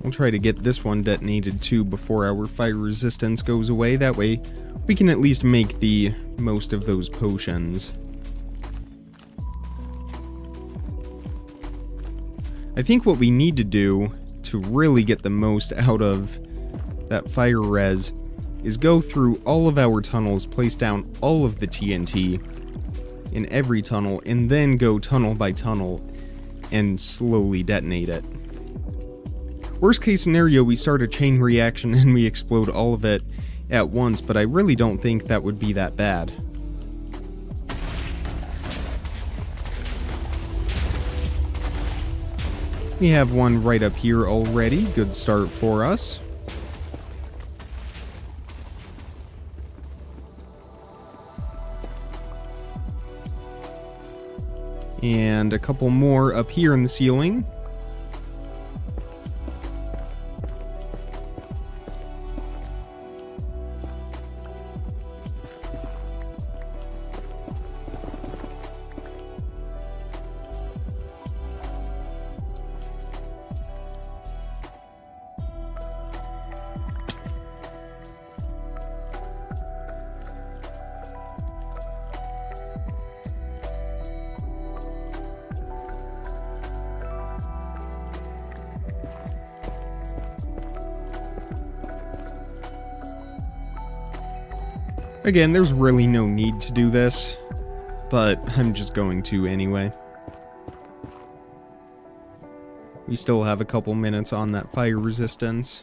We'll try to get this one detonated too before our fire resistance goes away. That way we can at least make the most of those potions. I think what we need to do to really get the most out of that fire res is go through all of our tunnels, place down all of the TNT in every tunnel, and then go tunnel by tunnel and slowly detonate it. Worst case scenario, we start a chain reaction and we explode all of it at once, but I really don't think that would be that bad. We have one right up here already. Good start for us. And a couple more up here in the ceiling. Again, there's really no need to do this, but I'm just going to anyway. We still have a couple minutes on that fire resistance.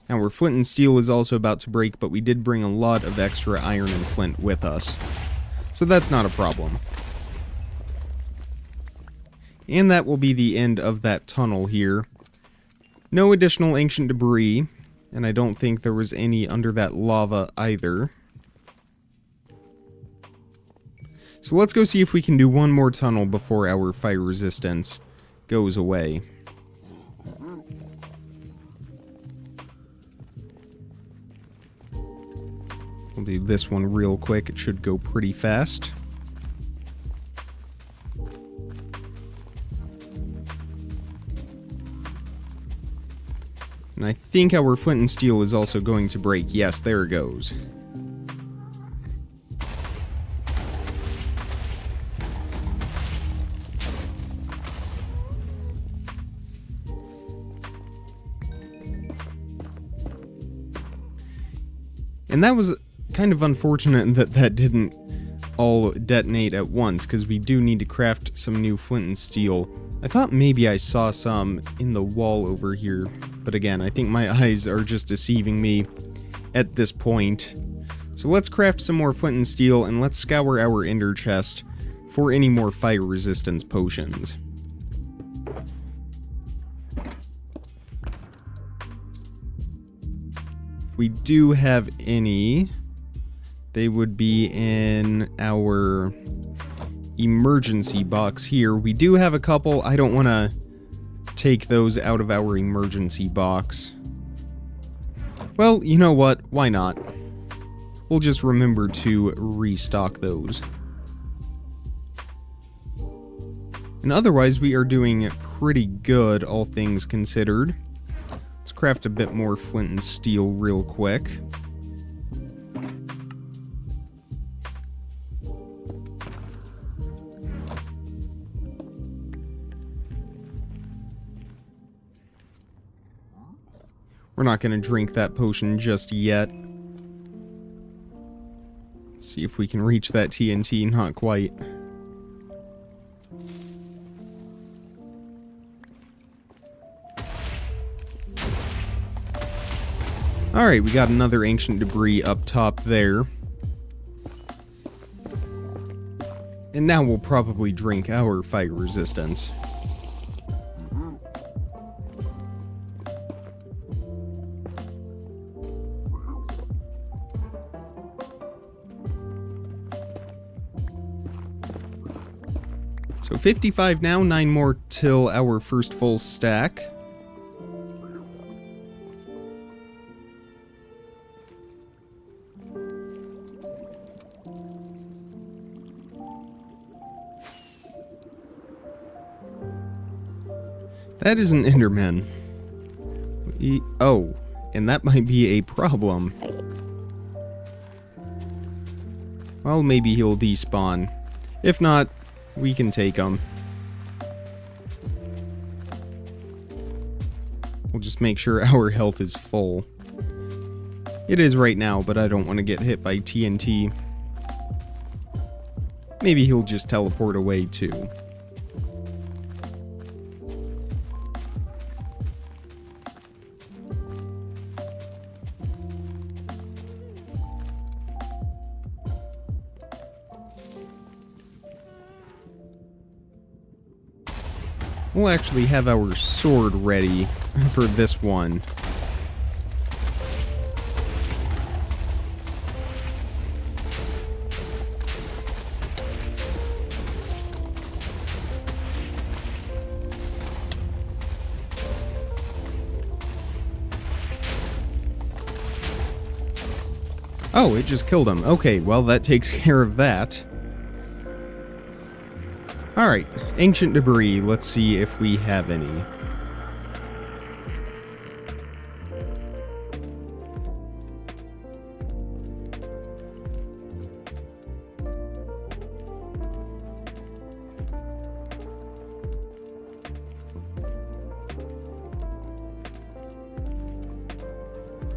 Our flint and steel is also about to break, but we did bring a lot of extra iron and flint with us. So that's not a problem. And that will be the end of that tunnel here. No additional ancient debris, and I don't think there was any under that lava either. So let's go see if we can do one more tunnel before our fire resistance goes away. We'll do this one real quick. It should go pretty fast. And I think our flint and steel is also going to break. Yes, there it goes. And that was kind of unfortunate that that didn't all detonate at once, because we do need to craft some new flint and steel. I thought maybe I saw some in the wall over here, but again, I think my eyes are just deceiving me at this point. So let's craft some more flint and steel, and let's scour our ender chest for any more fire resistance potions. If we do have any, they would be in our emergency box here. We do have a couple. I don't want to take those out of our emergency box. Well, you know what? Why not? We'll just remember to restock those. And otherwise, we are doing pretty good, all things considered. Let's craft a bit more flint and steel real quick. We're not going to drink that potion just yet. See if we can reach that TNT. Not quite. Alright, we got another ancient debris up top there. And now we'll probably drink our fire resistance. So 55 now, 9 more till our first full stack. That is an Enderman. Oh, and that might be a problem. Well, maybe he'll despawn. If not, we can take him. We'll just make sure our health is full. It is right now, but I don't want to get hit by TNT. Maybe he'll just teleport away too. We'll actually have our sword ready for this one. Oh, it just killed him. Okay, well, that takes care of that. Alright, ancient debris. Let's see if we have any.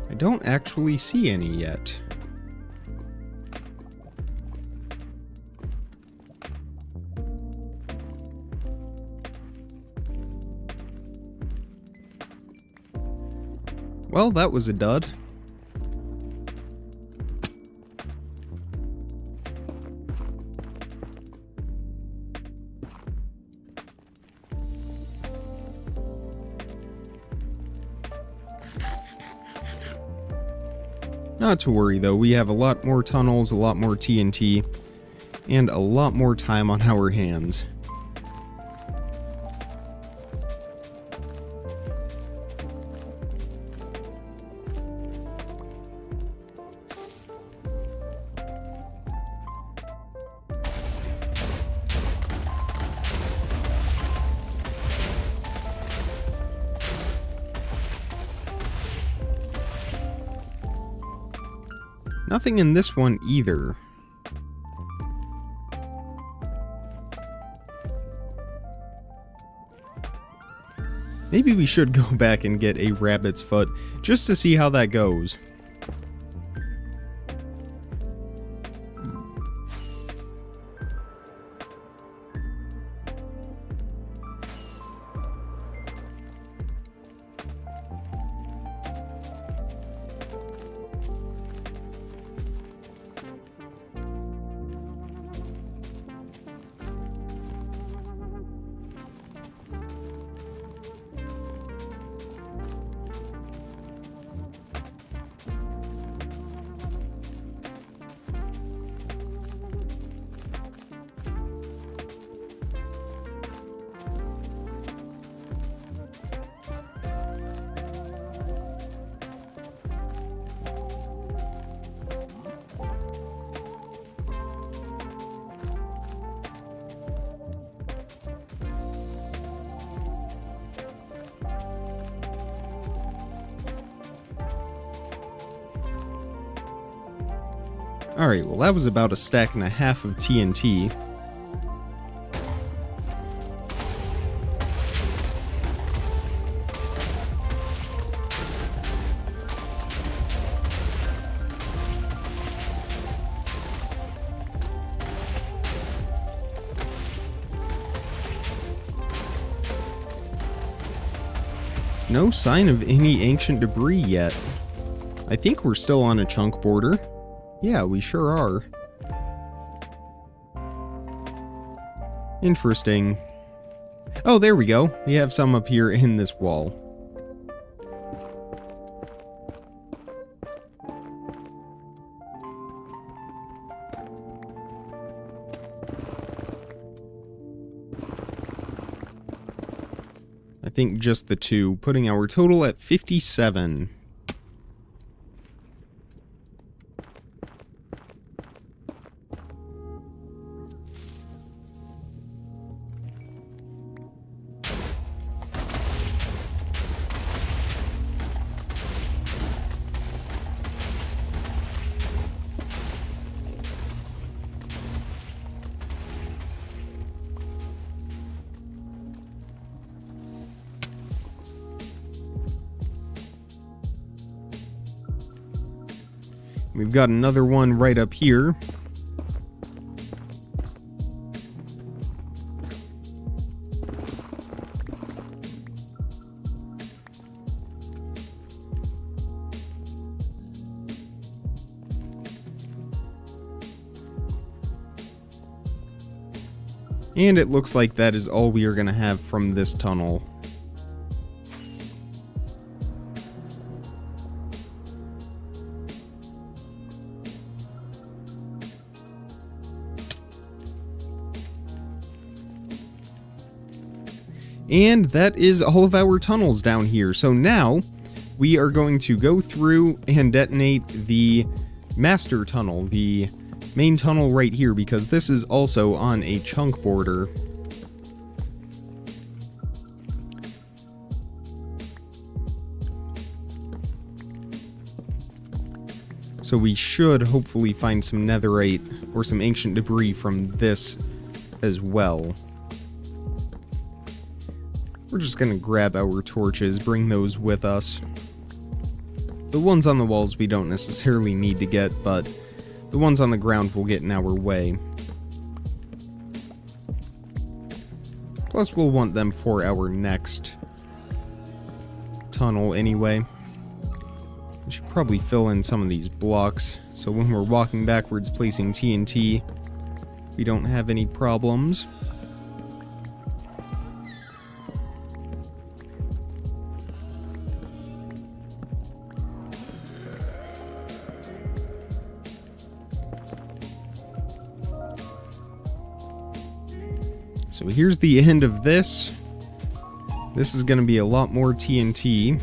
I don't actually see any yet. Well, that was a dud. Not to worry though, we have a lot more tunnels, a lot more TNT, and a lot more time on our hands. Nothing in this one either. Maybe we should go back and get a rabbit's foot just to see how that goes. Alright, well that was about a stack and a half of TNT. No sign of any ancient debris yet. I think we're still on a chunk border. Yeah, we sure are. Interesting. Oh, there we go. We have some up here in this wall. I think just the two, putting our total at 57. We've got another one right up here. And it looks like that is all we are going to have from this tunnel. And that is all of our tunnels down here. So now we are going to go through and detonate the master tunnel, the main tunnel right here, because this is also on a chunk border. So we should hopefully find some netherite or some ancient debris from this as well. We're just gonna grab our torches, bring those with us. The ones on the walls we don't necessarily need to get, but the ones on the ground will get in our way. Plus, we'll want them for our next tunnel anyway. We should probably fill in some of these blocks, so when we're walking backwards placing TNT, we don't have any problems. So here's the end of this. This is going to be a lot more TNT.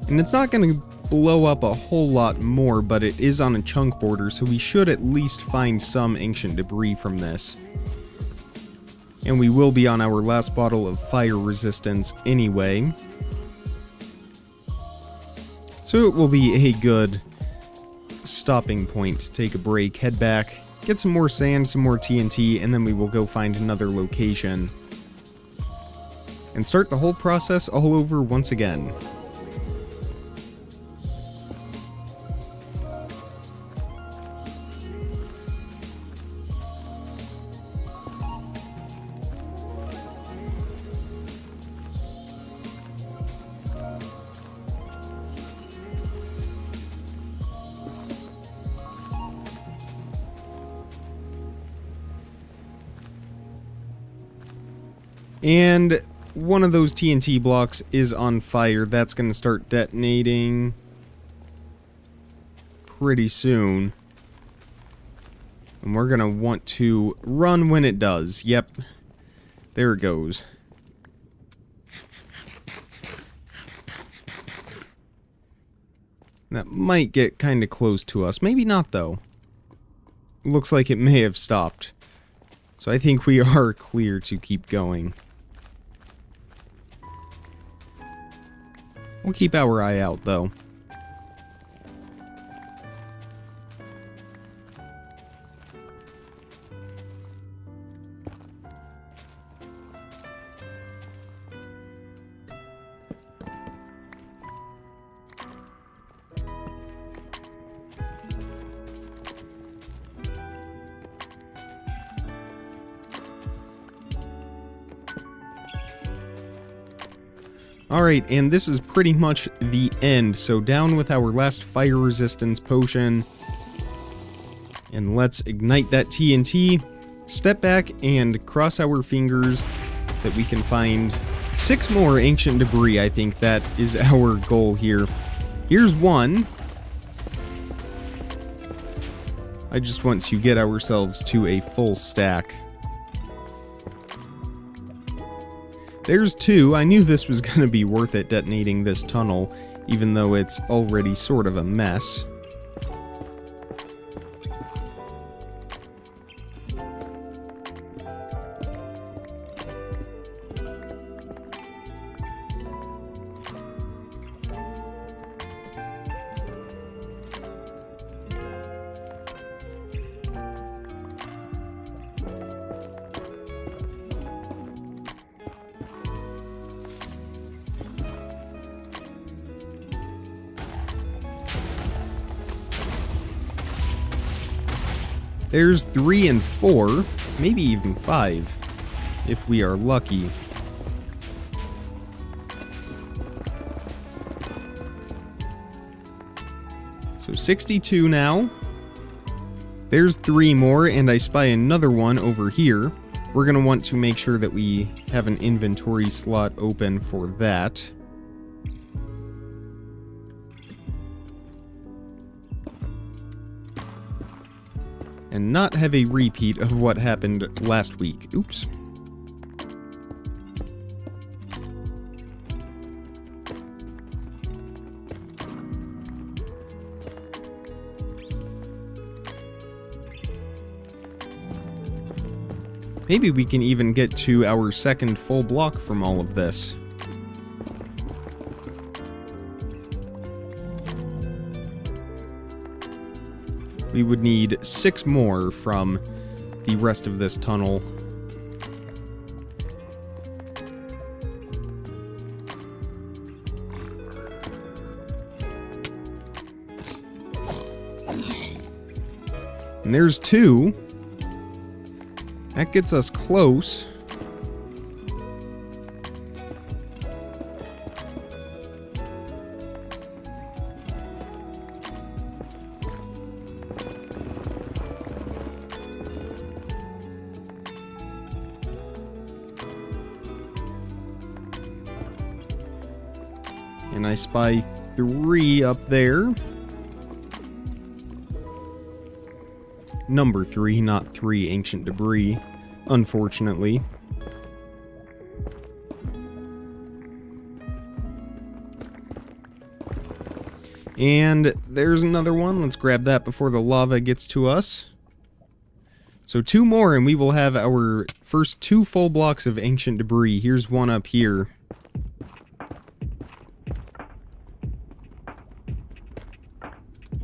And it's not going to blow up a whole lot more, but it is on a chunk border, so we should at least find some ancient debris from this. And we will be on our last bottle of fire resistance anyway. So it will be a good stopping point to take a break, head back, get some more sand, some more TNT, and then we will go find another location. And start the whole process all over once again. And one of those TNT blocks is on fire. That's going to start detonating pretty soon. And we're going to want to run when it does. Yep. There it goes. That might get kind of close to us. Maybe not, though. Looks like it may have stopped. So I think we are clear to keep going. We'll keep our eye out, though. Alright, and this is pretty much the end, so down with our last fire resistance potion. And let's ignite that TNT, step back, and cross our fingers that we can find 6 more ancient debris. I think that is our goal here. Here's one. I just want to get ourselves to a full stack. There's 2. I knew this was going to be worth it detonating this tunnel, even though it's already sort of a mess. There's 3 and 4, maybe even 5, if we are lucky. So 62 now. There's 3 more, and I spy another one over here. We're going to want to make sure that we have an inventory slot open for that. And not have a repeat of what happened last week. Oops. Maybe we can even get to our second full block from all of this. We would need 6 more from the rest of this tunnel. And there's 2. That gets us close. And I spy 3 up there. Number 3, not 3 ancient debris, unfortunately. And there's another one. Let's grab that before the lava gets to us. So 2 more and we will have our first 2 full blocks of ancient debris. Here's one up here.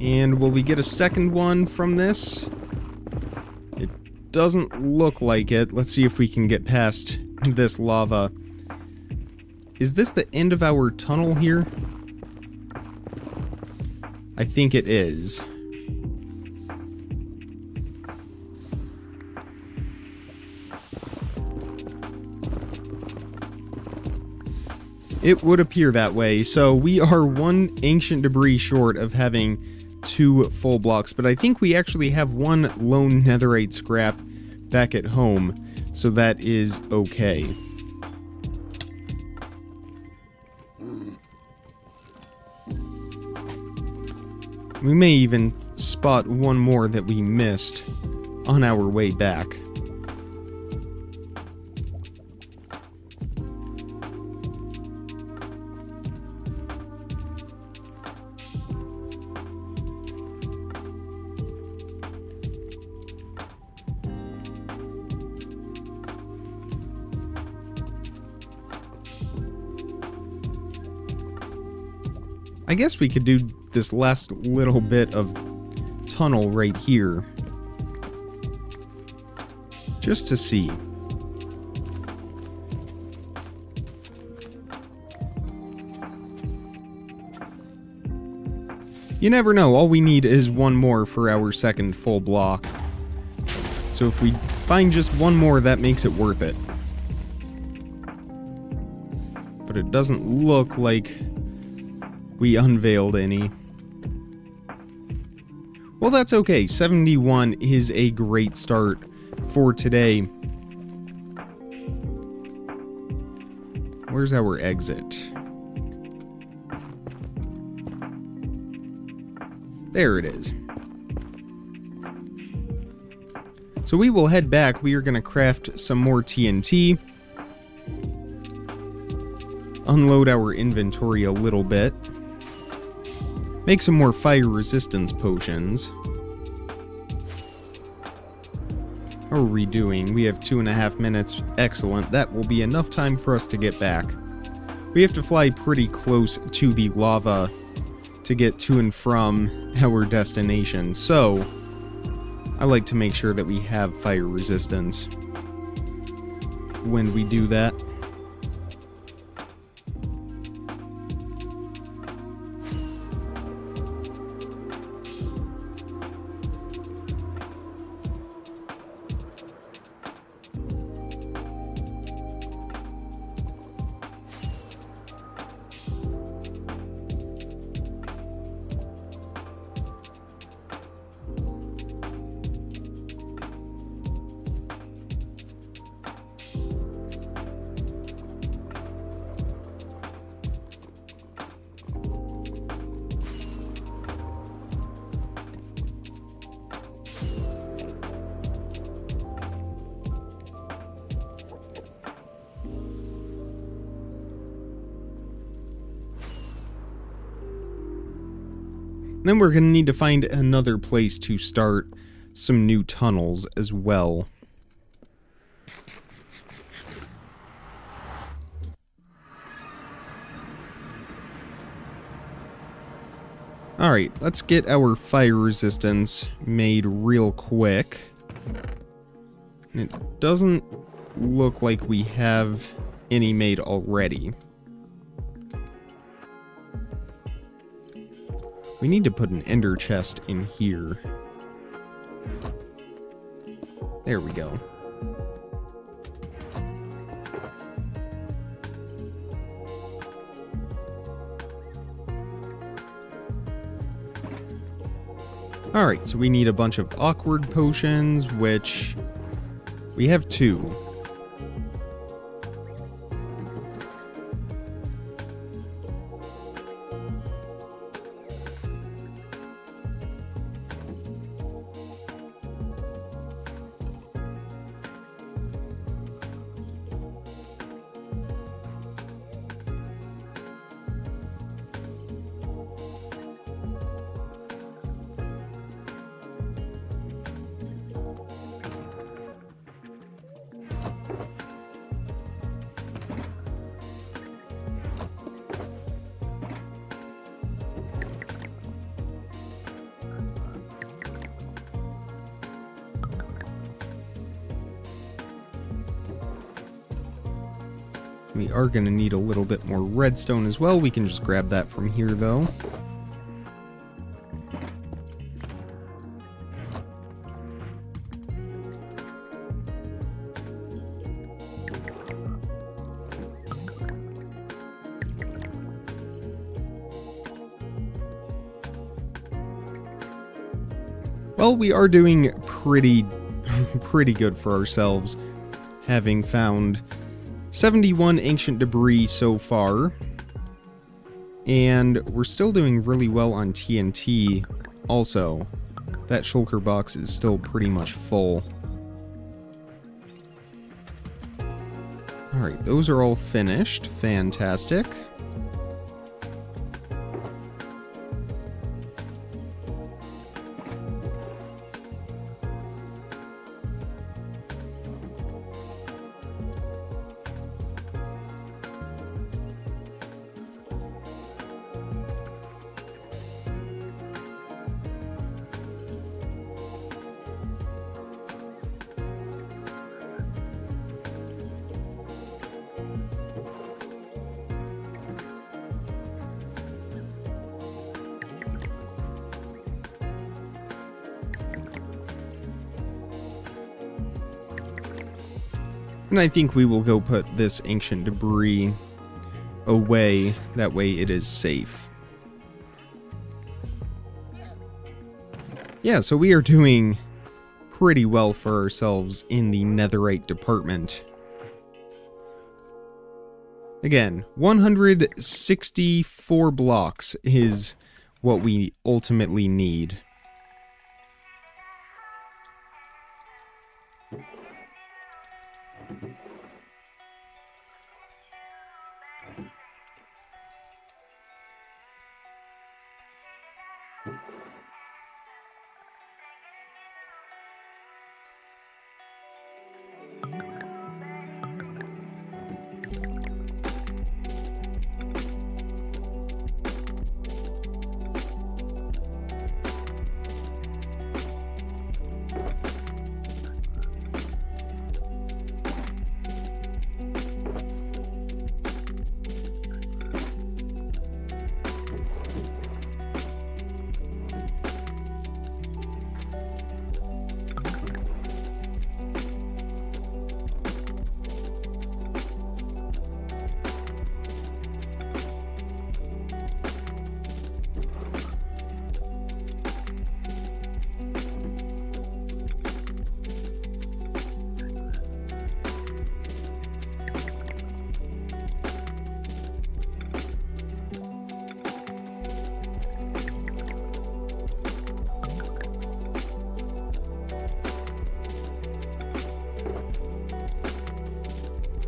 And will we get a second one from this? It doesn't look like it. Let's see if we can get past this lava. Is this the end of our tunnel here? I think it is. It would appear that way. So we are 1 ancient debris short of having 2 full blocks, but I think we actually have 1 lone netherite scrap back at home, so that is okay. We may even spot 1 more that we missed on our way back. I guess we could do this last little bit of tunnel right here. Just to see. You never know, all we need is 1 more for our second full block. So if we find just 1 more, that makes it worth it. But it doesn't look like we unveiled any. Well, that's okay. 71 is a great start for today. Where's our exit? There it is. So we will head back. We are going to craft some more TNT. Unload our inventory a little bit. Make some more fire resistance potions. How are we doing? We have 2.5 minutes. Excellent. That will be enough time for us to get back. We have to fly pretty close to the lava to get to and from our destination, so I like to make sure that we have fire resistance when we do that. Then we're going to need to find another place to start some new tunnels as well. Alright, let's get our fire resistance made real quick. And it doesn't look like we have any made already. We need to put an ender chest in here. There we go. Alright, so we need a bunch of awkward potions, which we have 2. We are going to need a little bit more redstone as well. We can just grab that from here, though. Well, we are doing pretty good for ourselves, having found 71 ancient debris so far, and we're still doing really well on TNT also. That shulker box is still pretty much full. Alright, those are all finished. Fantastic. And I think we will go put this ancient debris away, that way it is safe. Yeah, so we are doing pretty well for ourselves in the Netherite department. Again, 164 blocks is what we ultimately need.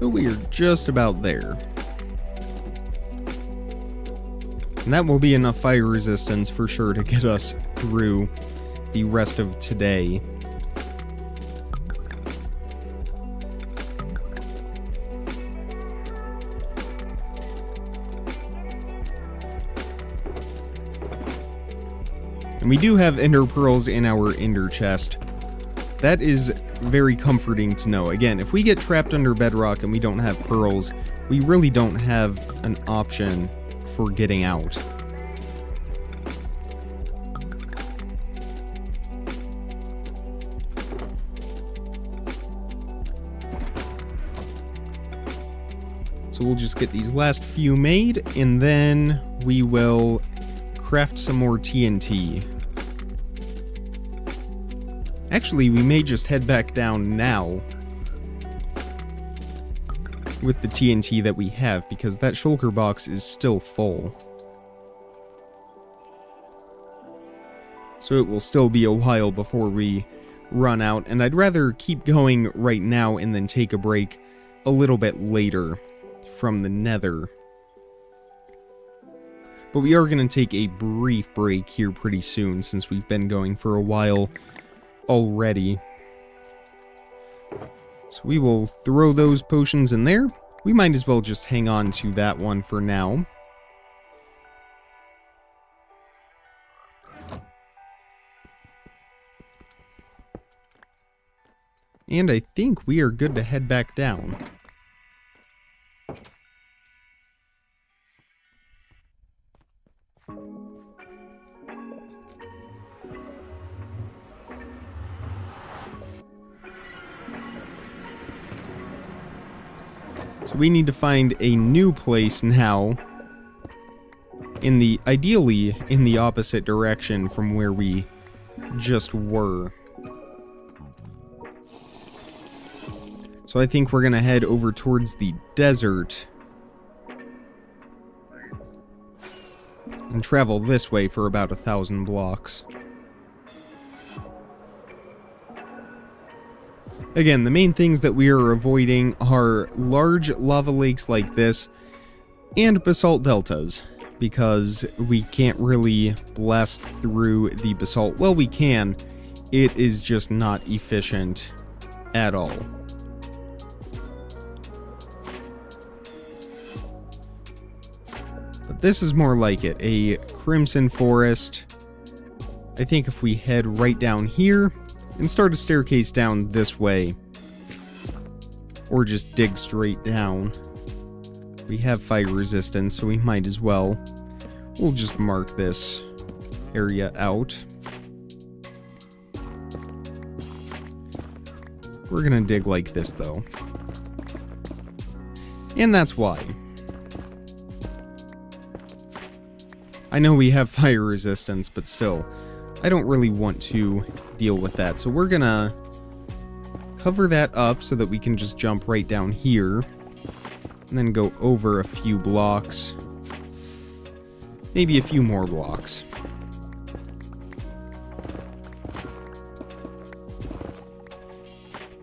So we are just about there. And that will be enough fire resistance for sure to get us through the rest of today. And we do have ender pearls in our ender chest. That is very comforting to know. Again, if we get trapped under bedrock and we don't have pearls, we really don't have an option for getting out. So we'll just get these last few made, and then we will craft some more TNT. Actually, we may just head back down now with the TNT that we have, because that shulker box is still full. So it will still be a while before we run out, and I'd rather keep going right now and then take a break a little bit later from the Nether. But we are going to take a brief break here pretty soon, since we've been going for a while already. So we will throw those potions in there. We might as well just hang on to that one for now. And I think we are good to head back down. So we need to find a new place now, ideally in the opposite direction from where we just were. So I think we're going to head over towards the desert and travel this way for about 1,000 blocks. Again, the main things that we are avoiding are large lava lakes like this and basalt deltas, because we can't really blast through the basalt. Well, we can. It is just not efficient at all. But this is more like it, a crimson forest. I think if we head right down here and start a staircase down this way, or just dig straight down. We have fire resistance, so we might as well. We'll just mark this area out. We're gonna dig like this, though. And that's why. I know we have fire resistance, but still, I don't really want to deal with that. So we're gonna cover that up so that we can just jump right down here and then go over a few blocks, maybe a few more blocks.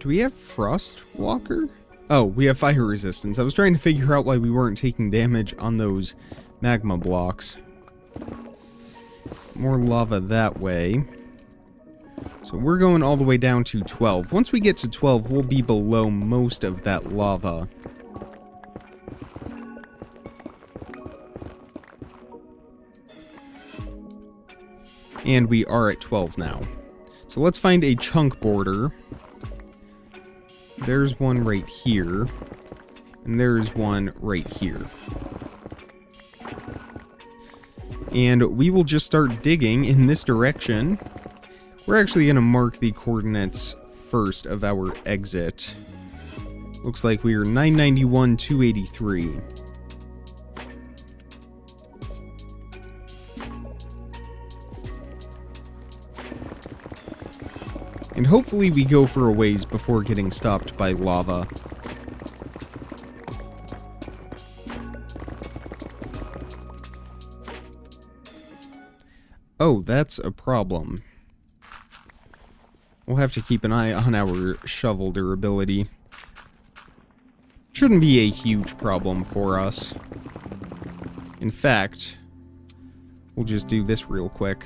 Do we have Frost Walker? Oh, we have fire resistance. I was trying to figure out why we weren't taking damage on those magma blocks. More lava that way. So we're going all the way down to 12. Once we get to 12, we'll be below most of that lava. And we are at 12 now. So let's find a chunk border. There's one right here. And there's one right here. And we will just start digging in this direction. We're actually going to mark the coordinates first of our exit. Looks like we are 991, 283. And hopefully we go for a ways before getting stopped by lava. Oh, that's a problem. We'll have to keep an eye on our shovel durability. Shouldn't be a huge problem for us. In fact, we'll just do this real quick.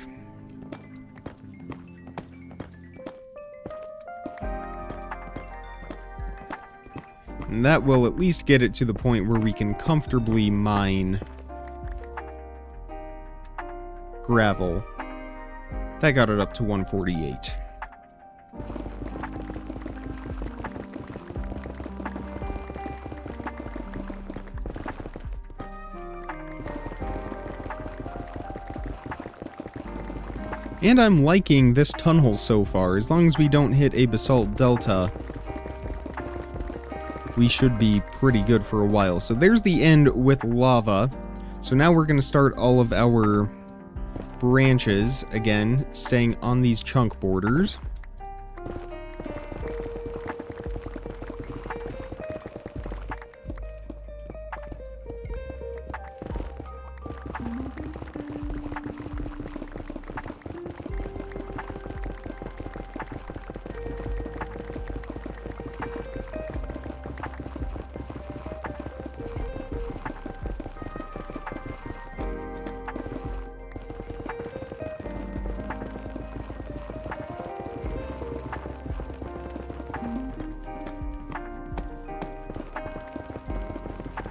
And that will at least get it to the point where we can comfortably mine gravel. That got it up to 148. And I'm liking this tunnel so far, as long as we don't hit a basalt delta. we should be pretty good for a while. So there's the end with lava. So now we're going to start all of our branches, again, staying on these chunk borders.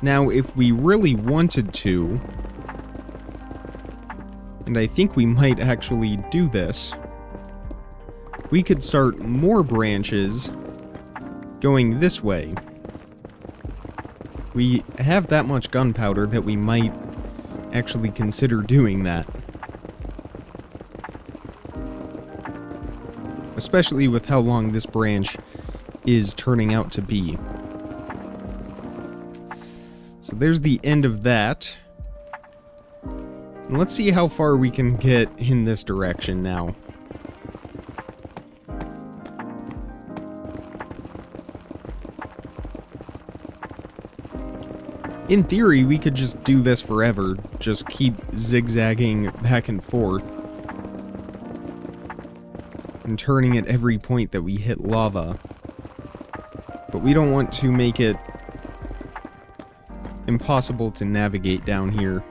Now, if we really wanted to, and I think we might actually do this, we could start more branches going this way. We have that much gunpowder that we might actually consider doing that. Especially with how long this branch is turning out to be. So there's the end of that. And let's see how far we can get in this direction now. In theory, we could just do this forever. Just keep zigzagging back and forth. And turning at every point that we hit lava. But we don't want to make it impossible to navigate down here.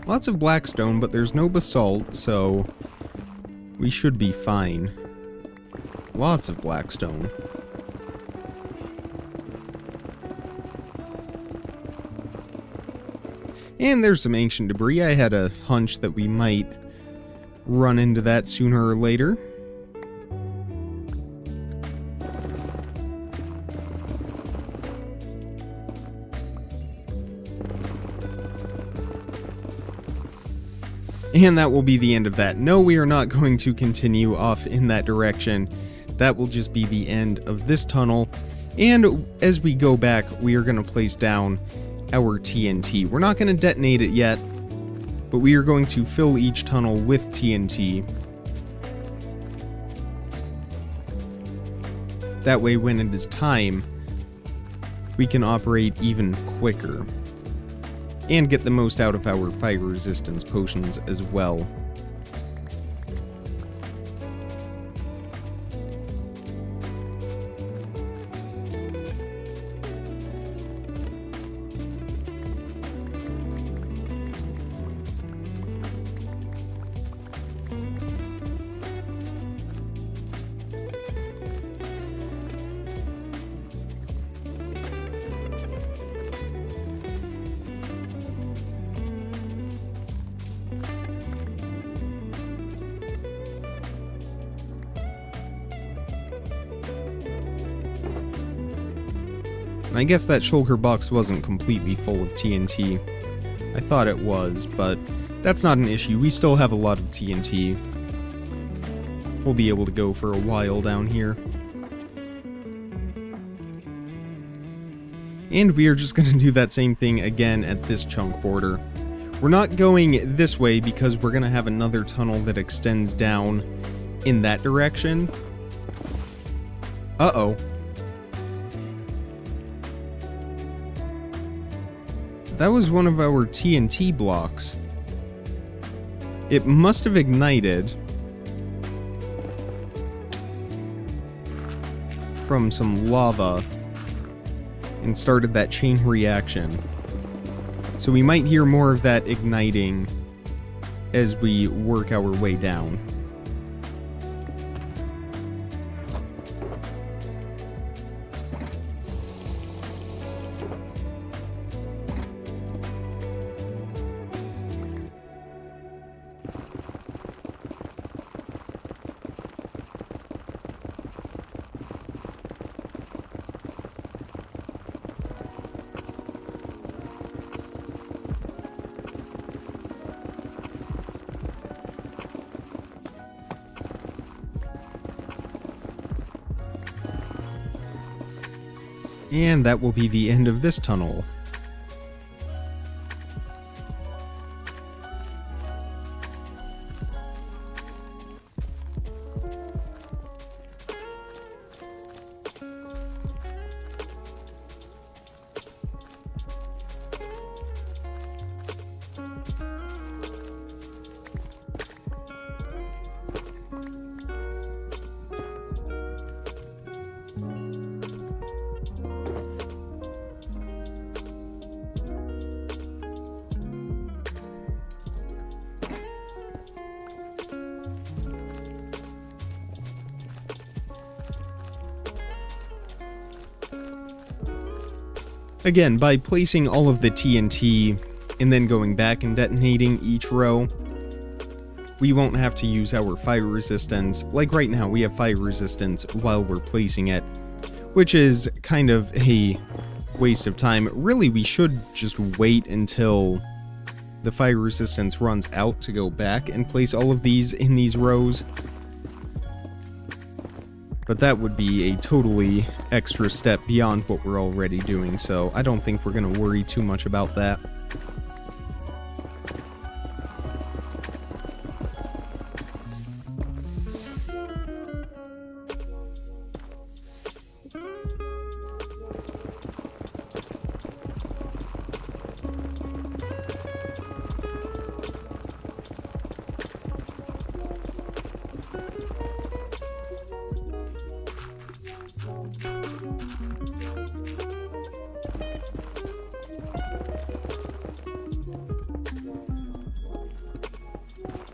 Lots of blackstone, but there's no basalt, so we should be fine. Lots of blackstone. And there's some ancient debris. I had a hunch that we might run into that sooner or later. And that will be the end of that. No, we are not going to continue off in that direction. That will just be the end of this tunnel. And as we go back, we are going to place down our TNT. We're not going to detonate it yet, but we are going to fill each tunnel with TNT. That way, when it is time, we can operate even quicker. And get the most out of our fire resistance potions as well. And I guess that shulker box wasn't completely full of TNT. I thought it was, but that's not an issue. We still have a lot of TNT. We'll be able to go for a while down here. And we are just going to do that same thing again at this chunk border. We're not going this way because we're going to have another tunnel that extends down in that direction. Uh-oh. That was one of our TNT blocks. It must have ignited from some lava and started that chain reaction. So we might hear more of that igniting as we work our way down. And that will be the end of this tunnel. Again, by placing all of the TNT and then going back and detonating each row, we won't have to use our fire resistance. Like right now, we have fire resistance while we're placing it, which is kind of a waste of time. Really, we should just wait until the fire resistance runs out to go back and place all of these in these rows. But that would be a totally extra step beyond what we're already doing, so I don't think we're going to worry too much about that.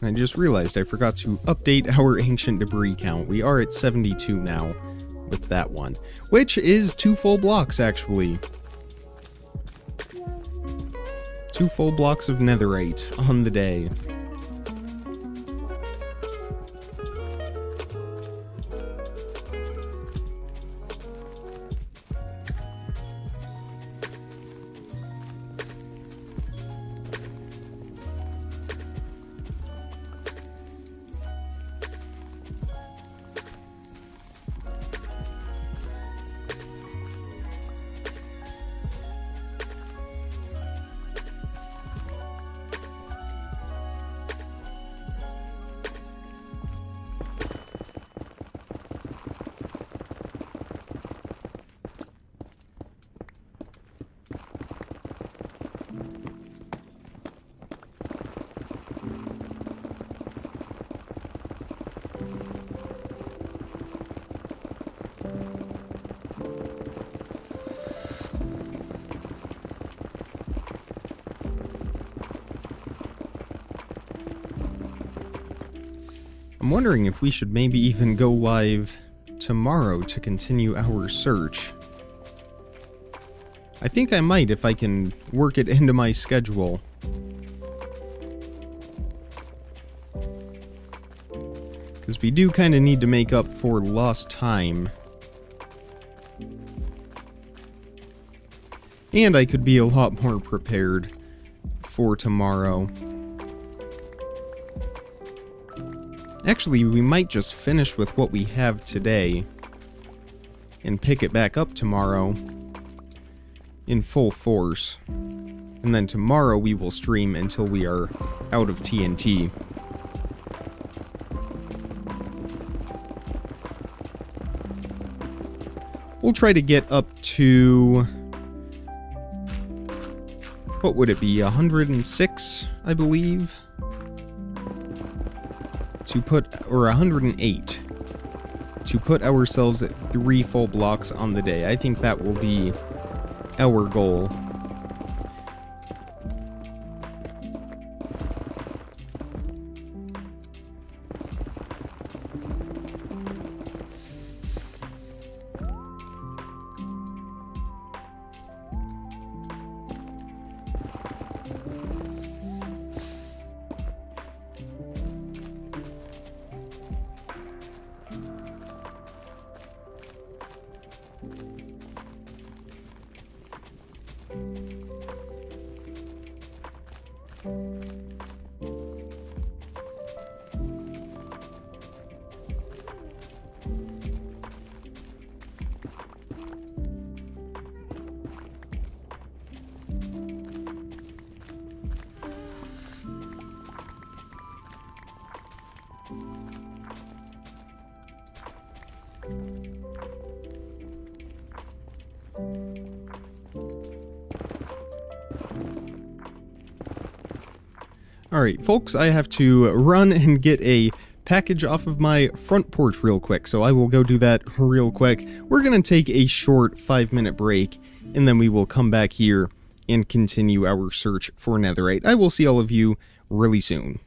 I just realized I forgot to update our ancient debris count. We are at 72 now with that one, which is 2 full blocks actually. 2 full blocks of netherite on the day. I'm wondering if we should maybe even go live tomorrow to continue our search. I think I might if I can work it into my schedule. Because we do kind of need to make up for lost time. And I could be a lot more prepared for tomorrow. Actually, we might just finish with what we have today and pick it back up tomorrow in full force. And then tomorrow we will stream until we are out of TNT. We'll try to get up to... what would it be? 106, I believe? To put, or 108, to put ourselves at 3 full blocks on the day. I think that will be our goal. Alright, folks, I have to run and get a package off of my front porch real quick, so I will go do that real quick. We're going to take a short 5-minute break, and then we will come back here and continue our search for Netherite. I will see all of you really soon.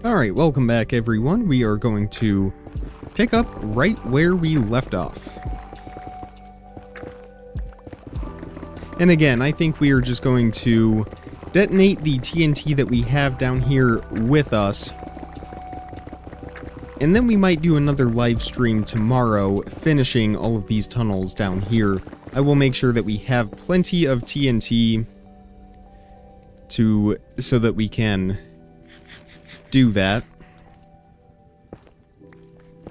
Alright, welcome back everyone. We are going to pick up right where we left off. And again, I think we are just going to detonate the TNT that we have down here with us. And then we might do another live stream tomorrow, finishing all of these tunnels down here. I will make sure that we have plenty of TNT so that we can do that.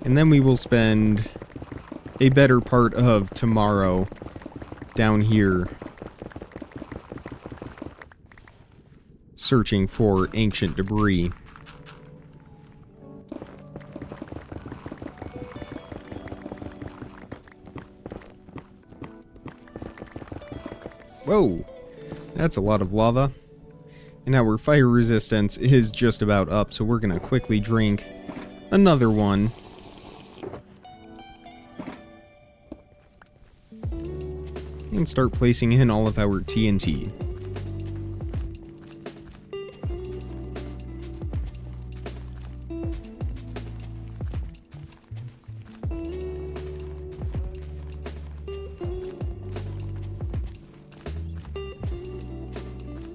And then we will spend a better part of tomorrow down here searching for ancient debris. Whoa! That's a lot of lava. And our fire resistance is just about up, so we're gonna quickly drink another one. And start placing in all of our TNT.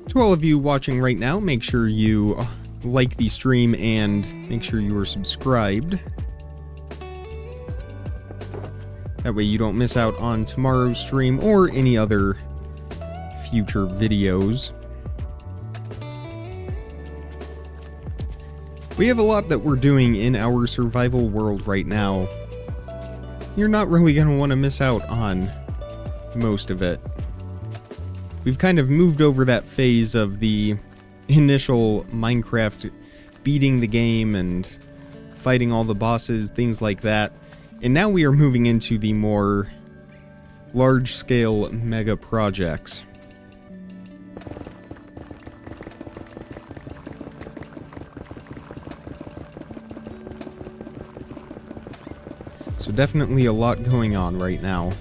To all of you watching right now, make sure you like the stream and make sure you are subscribed. That way you don't miss out on tomorrow's stream or any other future videos. We have a lot that we're doing in our survival world right now. You're not really going to want to miss out on most of it. We've kind of moved over that phase of the initial Minecraft beating the game and fighting all the bosses, things like that. And now we are moving into the more large-scale mega projects. So definitely a lot going on right now.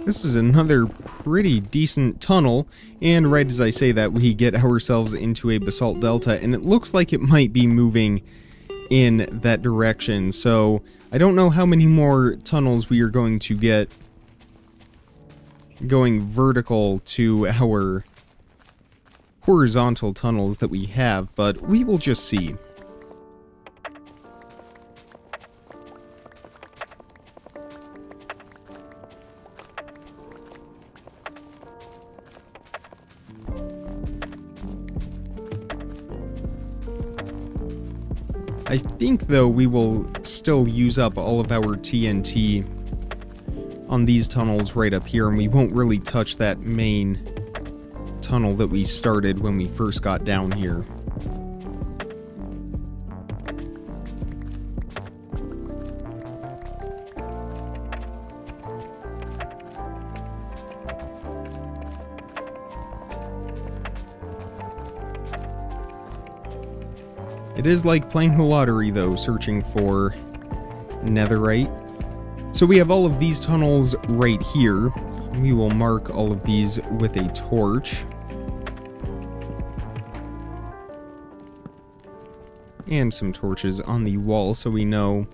This is another pretty decent tunnel, and right as I say that, we get ourselves into a basalt delta, and it looks like it might be moving in that direction. So I don't know how many more tunnels we are going to get going vertical to our horizontal tunnels that we have, but we will just see. I think, though, we will still use up all of our TNT on these tunnels right up here, and we won't really touch that main tunnel that we started when we first got down here. It is like playing the lottery, though, searching for Netherite. So we have all of these tunnels right here. We will mark all of these with a torch. And some torches on the wall so we know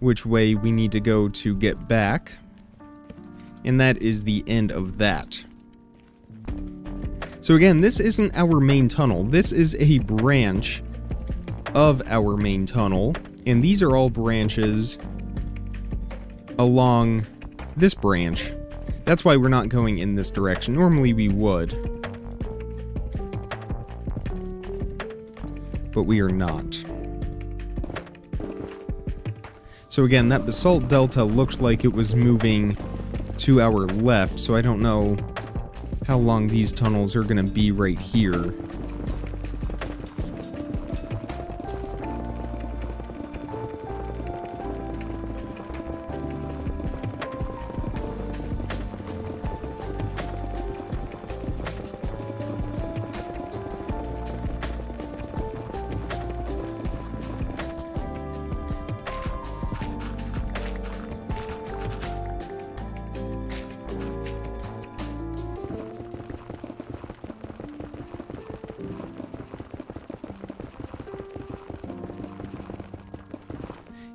which way we need to go to get back. And that is the end of that. So again, this isn't our main tunnel. This is a branch of our main tunnel. And these are all branches along this branch. That's why we're not going in this direction. Normally we would. But we are not. So again, that basalt delta looked like it was moving to our left, so I don't know how long these tunnels are going to be right here.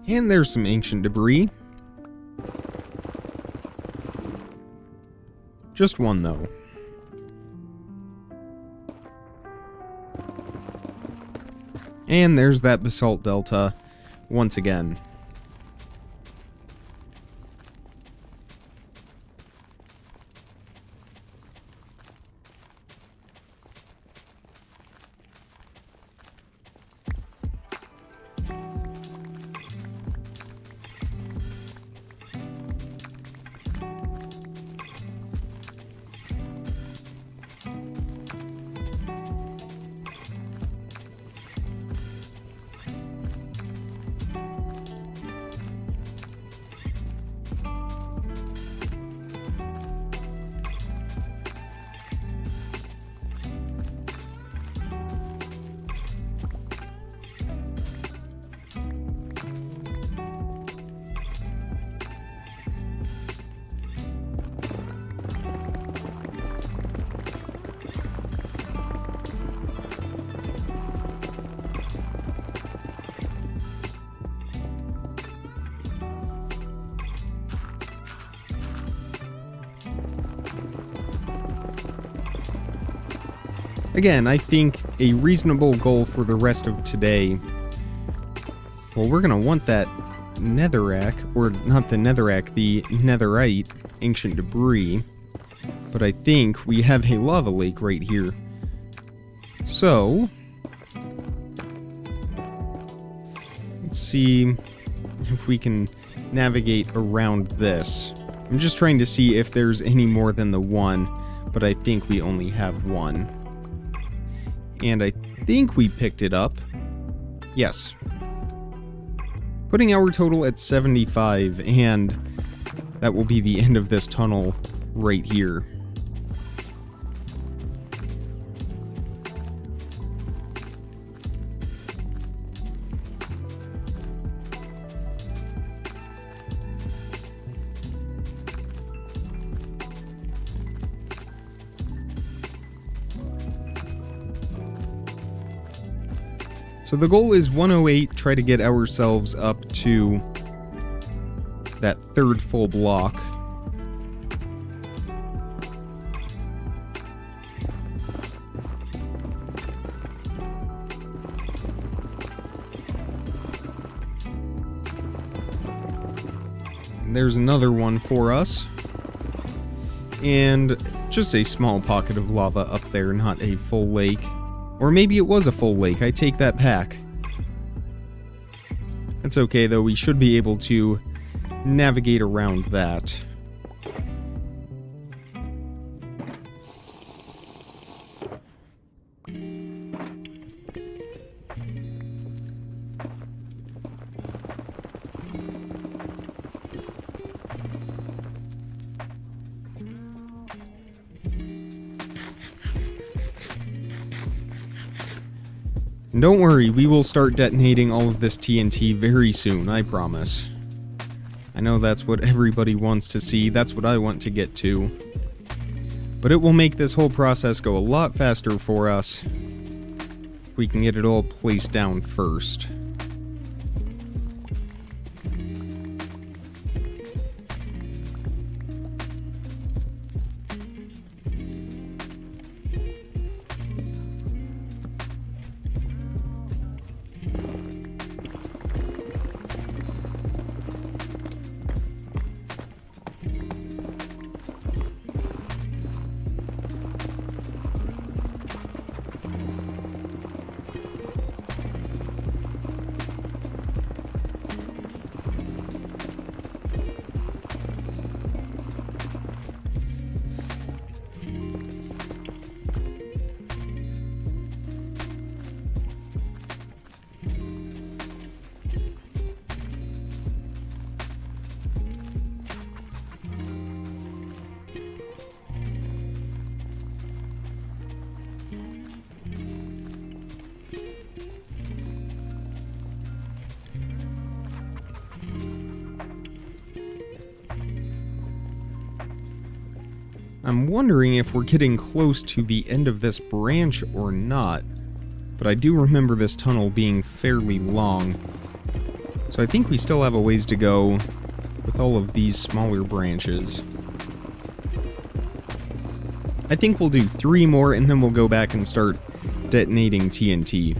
And there's some ancient debris. Just one, though. And there's that basalt delta once again. Again, I think a reasonable goal for the rest of today. Well, we're going to want that netherrack, or not the netherrack, the netherite ancient debris. But I think we have a lava lake right here. So, let's see if we can navigate around this. I'm just trying to see if there's any more than the one, but I think we only have one. And I think we picked it up. Yes. Putting our total at 75, and that will be the end of this tunnel right here. So the goal is 108, try to get ourselves up to that third full block. And there's another one for us. And just a small pocket of lava up there, not a full lake. Or maybe it was a full lake, I take that back. That's okay though, we should be able to navigate around that. And don't worry, we will start detonating all of this TNT very soon, I promise. I know that's what everybody wants to see, that's what I want to get to. But it will make this whole process go a lot faster for us. We can get it all placed down first. I'm wondering if we're getting close to the end of this branch or not, but I do remember this tunnel being fairly long, so I think we still have a ways to go with all of these smaller branches. I think we'll do 3 more and then we'll go back and start detonating TNT,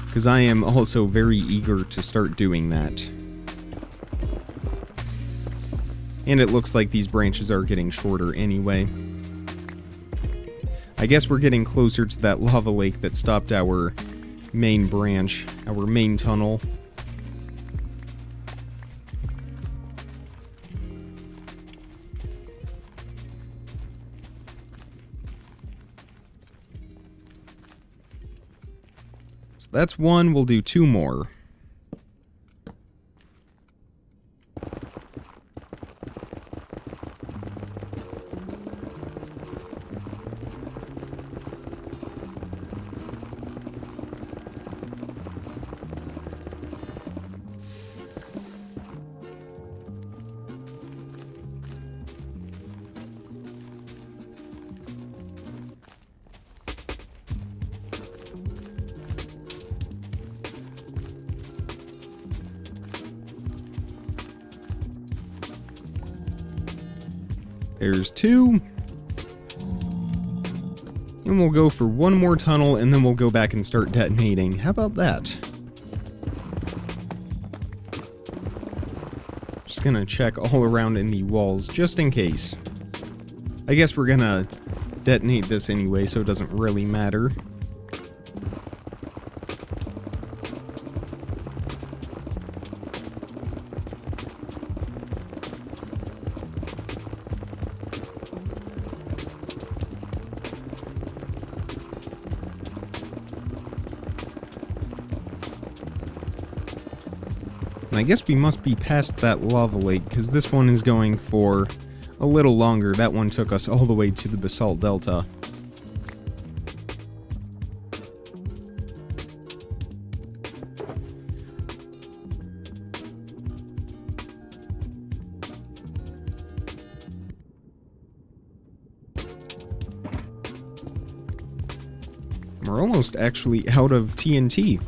because I am also very eager to start doing that. And it looks like these branches are getting shorter anyway. I guess we're getting closer to that lava lake that stopped our main branch, our main tunnel. So that's 1, we'll do 2 more. There's 2. And we'll go for 1 more tunnel, and then we'll go back and start detonating. How about that? Just gonna check all around in the walls, just in case. I guess we're gonna detonate this anyway, so it doesn't really matter. And I guess we must be past that lava lake, because this one is going for a little longer. That one took us all the way to the Basalt Delta. We're almost actually out of TNT.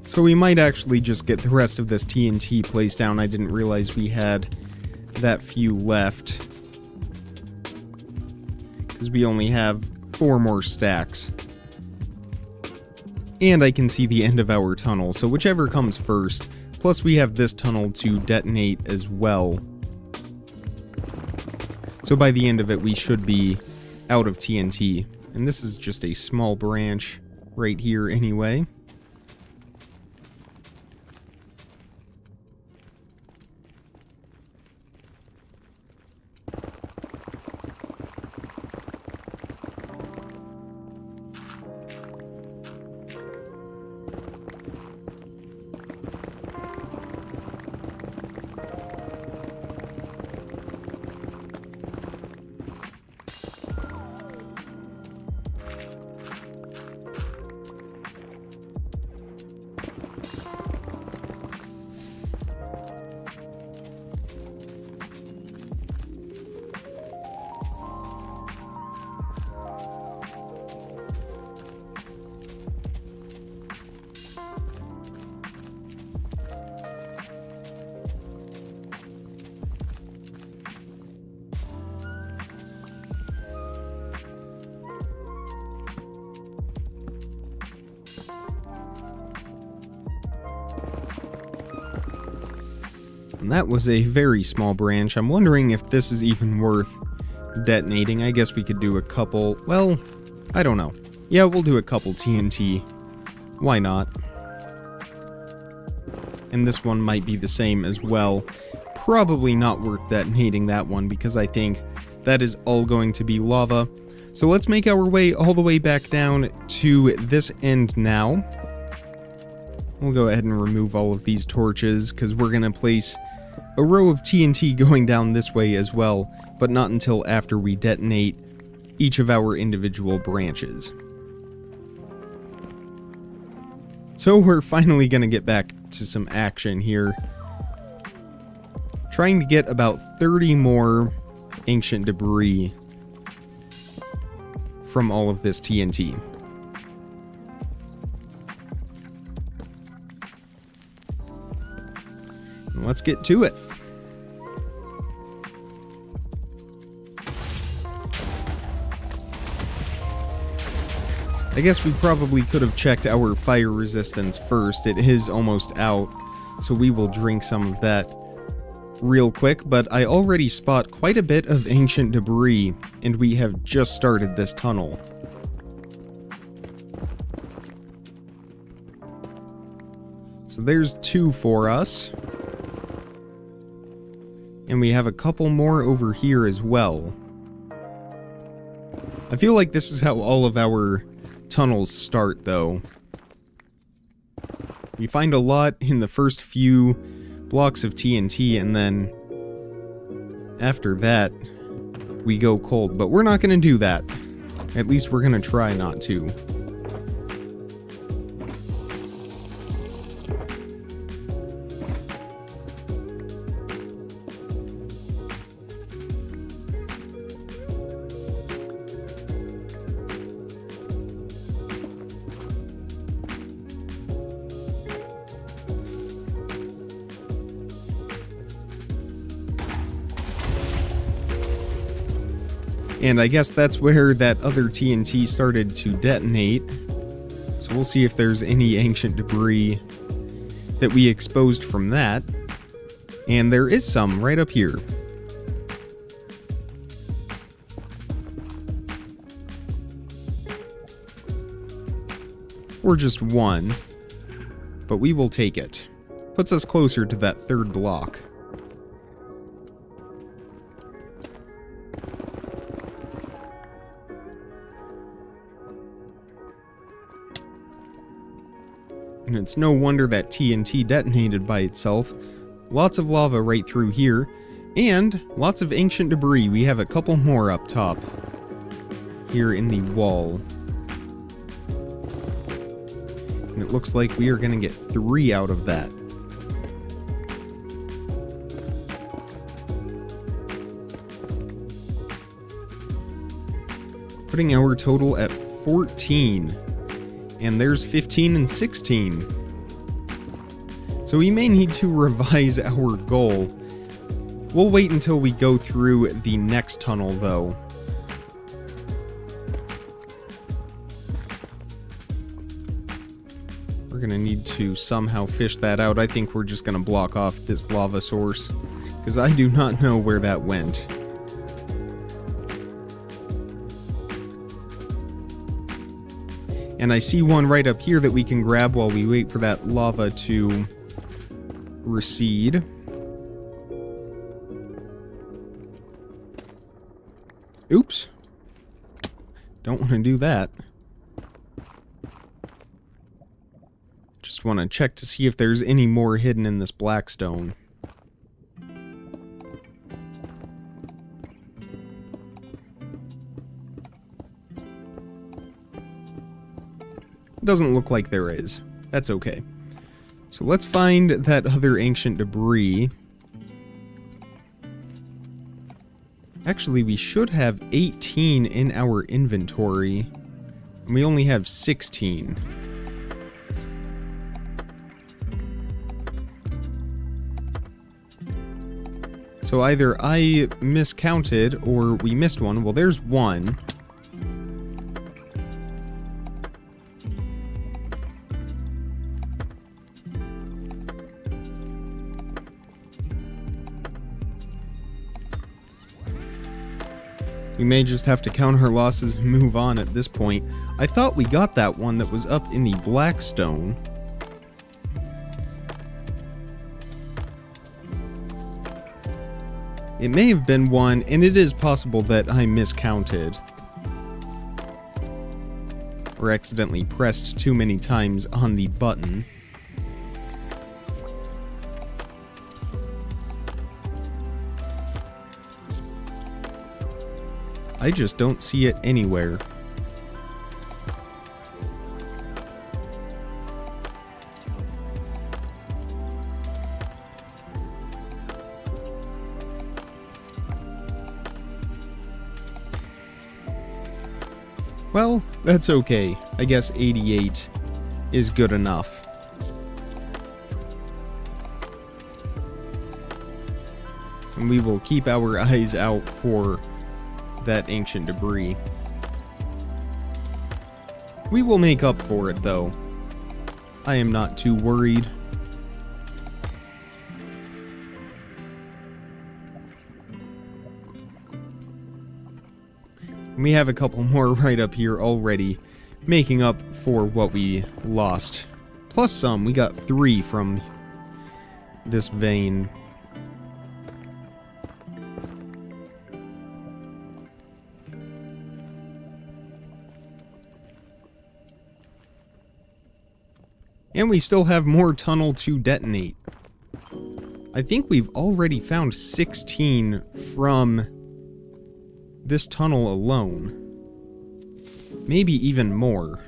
So we might actually just get the rest of this TNT placed down. I didn't realize we had that few left, because we only have 4 more stacks. And I can see the end of our tunnel, so whichever comes first. Plus we have this tunnel to detonate as well. So by the end of it we should be out of TNT. And this is just a small branch right here anyway. And that was a very small branch. I'm wondering if this is even worth detonating. I guess we could do a couple... Well, I don't know. Yeah, we'll do a couple TNT. Why not? And this one might be the same as well. Probably not worth detonating that one because I think that is all going to be lava. So let's make our way all the way back down to this end now. We'll go ahead and remove all of these torches because we're going to place a row of TNT going down this way as well, but not until after we detonate each of our individual branches. So we're finally going to get back to some action here. Trying to get about 30 more ancient debris from all of this TNT. And let's get to it. I guess we probably could have checked our fire resistance first. It is almost out, so we will drink some of that real quick, but I already spot quite a bit of ancient debris, and we have just started this tunnel. So there's 2 for us. And we have a couple more over here as well. I feel like this is how all of our tunnels start, though. We find a lot in the first few blocks of TNT, and then after that, we go cold. But we're not going to do that. At least we're going to try not to. And I guess that's where that other TNT started to detonate. So we'll see if there's any ancient debris that we exposed from that. And there is some right up here. Or just one. But we will take it. Puts us closer to that 3rd block. And it's no wonder that TNT detonated by itself. Lots of lava right through here, and lots of ancient debris. We have a couple more up top, here in the wall. And it looks like we are going to get 3 out of that. Putting our total at 14. And there's 15 and 16. So we may need to revise our goal. We'll wait until we go through the next tunnel, though. We're gonna need to somehow fish that out. I think we're just gonna block off this lava source, because I do not know where that went. And I see one right up here that we can grab while we wait for that lava to recede. Oops. Don't want to do that. Just want to check to see if there's any more hidden in this black stone. Doesn't look like there is. That's okay. So let's find that other ancient debris. Actually, we should have 18 in our inventory. And we only have 16. So either I miscounted or we missed one. Well, there's one. We may just have to count our losses and move on at this point. I thought we got that one that was up in the Blackstone. It may have been one, and it is possible that I miscounted. Or accidentally pressed too many times on the button. I just don't see it anywhere. Well, that's okay. I guess 88 is good enough. And we will keep our eyes out for that ancient debris. We will make up for it, though. I am not too worried. We have a couple more right up here already, making up for what we lost. Plus some. We got 3 from this vein. And we still have more tunnel to detonate. I think we've already found 16 from this tunnel alone. Maybe even more.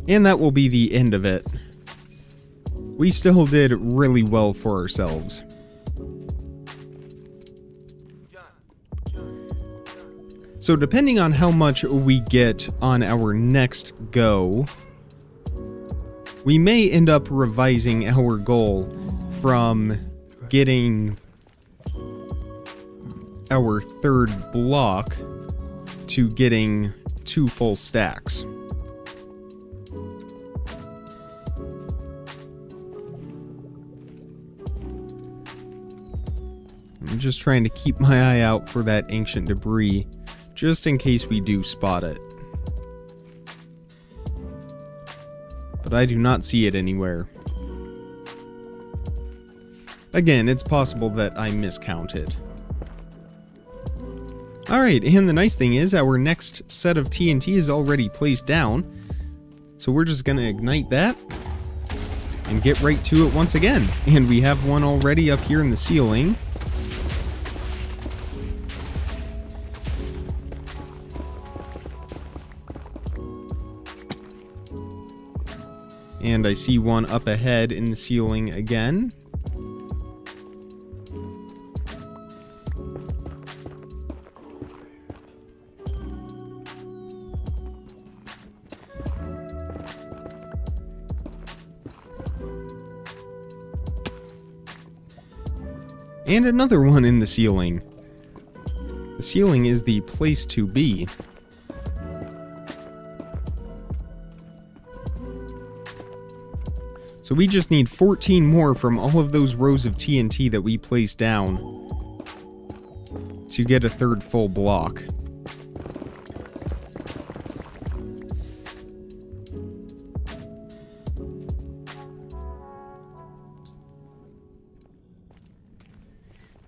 And that will be the end of it. We still did really well for ourselves. So depending on how much we get on our next go, we may end up revising our goal from getting our 3rd block to getting 2 full stacks. I'm just trying to keep my eye out for that ancient debris, just in case we do spot it. But I do not see it anywhere. Again, it's possible that I miscounted. Alright, and the nice thing is our next set of TNT is already placed down. So we're just going to ignite that and get right to it once again. And we have one already up here in the ceiling. And I see one up ahead in the ceiling again. And another one in the ceiling. The ceiling is the place to be. So we just need 14 more from all of those rows of TNT that we placed down to get a 3rd full block.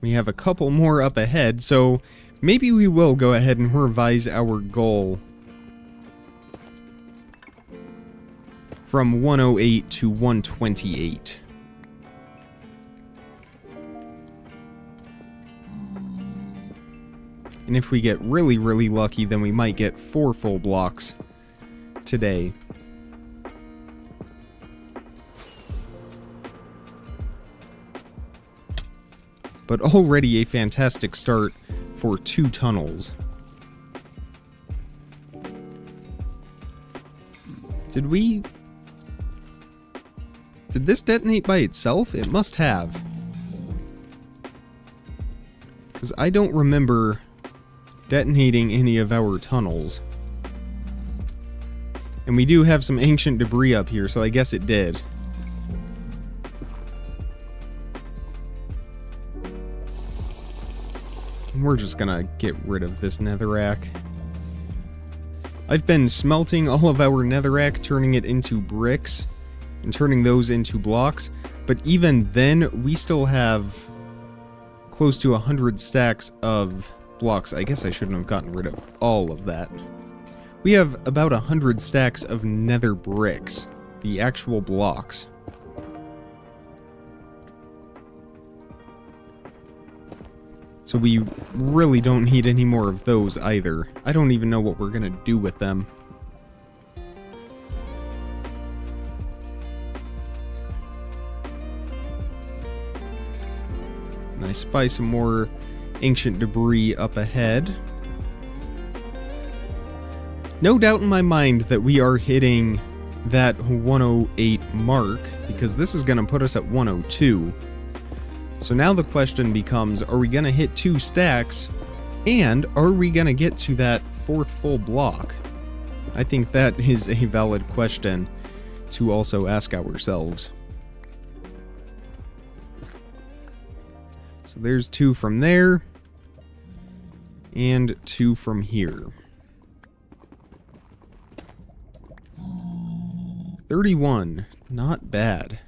We have a couple more up ahead, so maybe we will go ahead and revise our goal from 108 to 128. And if we get really, really lucky, then we might get 4 full blocks today. But already a fantastic start for 2 tunnels. Did this detonate by itself? It must have. Because I don't remember detonating any of our tunnels. And we do have some ancient debris up here, so I guess it did. we're just gonna get rid of this netherrack. I've been smelting all of our netherrack, turning it into bricks, and turning those into blocks, but even then, we still have close to 100 stacks of blocks. I guess I shouldn't have gotten rid of all of that. We have about 100 stacks of nether bricks, the actual blocks. So we really don't need any more of those either. I don't even know what we're gonna do with them. And I spy some more ancient debris up ahead. No doubt in my mind that we are hitting that 108 mark, because this is gonna put us at 102. So now the question becomes, are we going to hit 2 stacks, and are we going to get to that 4th full block? I think that is a valid question to also ask ourselves. So there's 2 from there, and 2 from here. 31, not bad.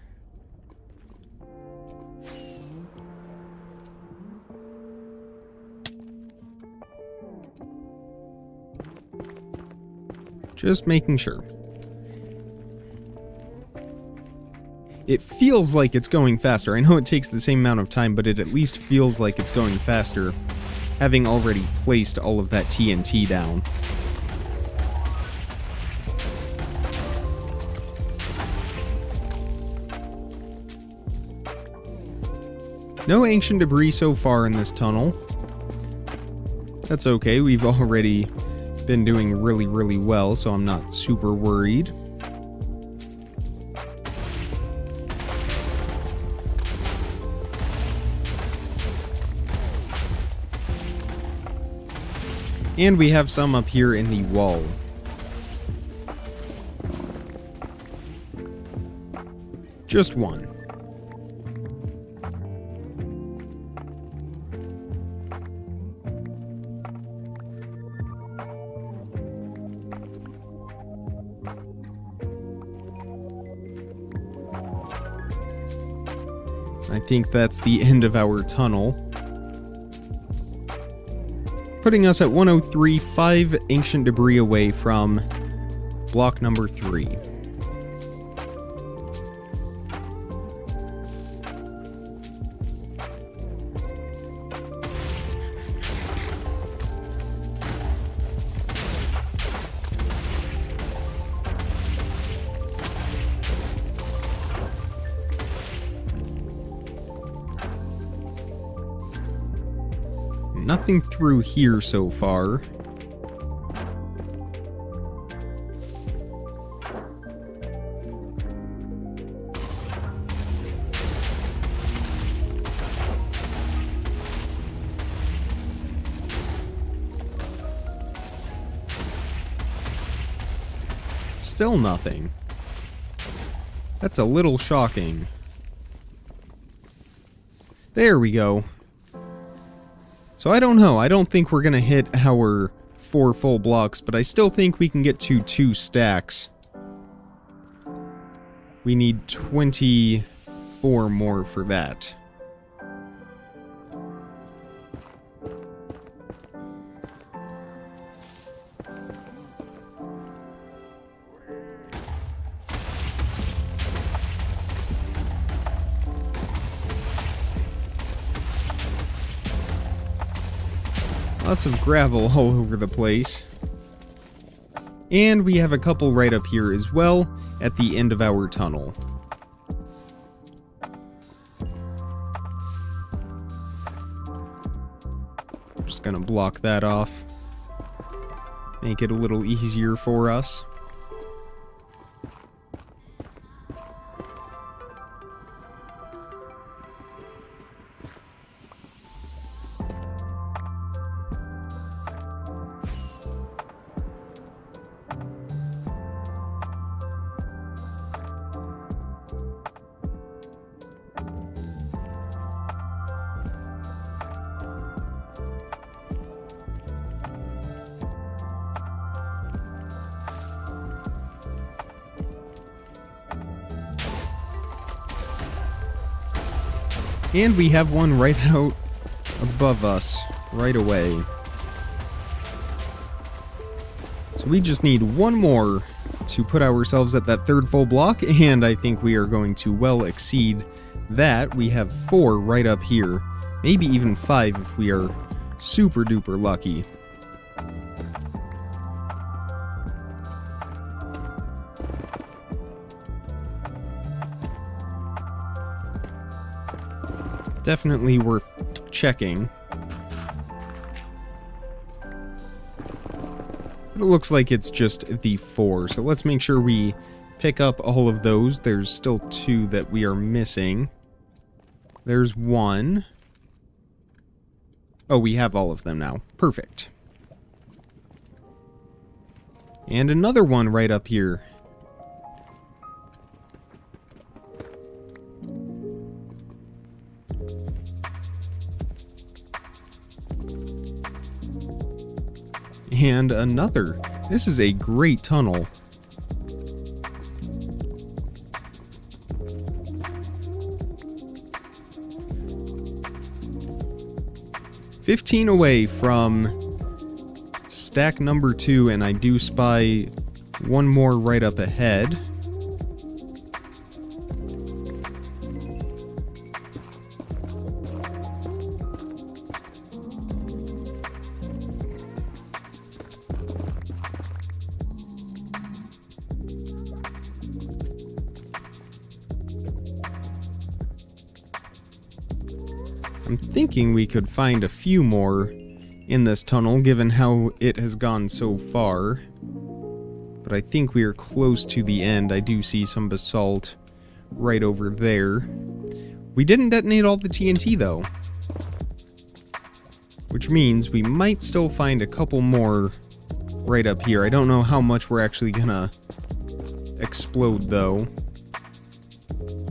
Just making sure. It feels like it's going faster. I know it takes the same amount of time, but it at least feels like it's going faster, having already placed all of that TNT down. No ancient debris so far in this tunnel. That's okay, we've already been doing really well, so I'm not super worried. And we have some up here in the wall. Just one. I think that's the end of our tunnel. Putting us at 103, 5 ancient debris away from block number 3. Nothing through here so far. Still nothing. That's a little shocking. There we go. So I don't know, I don't think we're gonna hit our 4 full blocks, but I still think we can get to 2 stacks. We need 24 more for that. Lots of gravel all over the place. And we have a couple right up here as well, at the end of our tunnel. Just gonna block that off. Make it a little easier for us. And we have one right out above us right away. So we just need one more to put ourselves at that third full block, and I think we are going to well exceed that. We have 4 right up here, maybe even 5 if we are super duper lucky. Definitely worth checking. But it looks like it's just the 4, so let's make sure we pick up all of those. There's still 2 that we are missing. There's 1. Oh, we have all of them now. Perfect. And another one right up here. And another. This is a great tunnel. $15 away from stack number 2, and I do spy one more right up ahead. I'm thinking we could find a few more in this tunnel, given how it has gone so far. But I think we are close to the end. I do see some basalt right over there. We didn't detonate all the TNT, though. Which means we might still find a couple more right up here. I don't know how much we're actually gonna explode, though,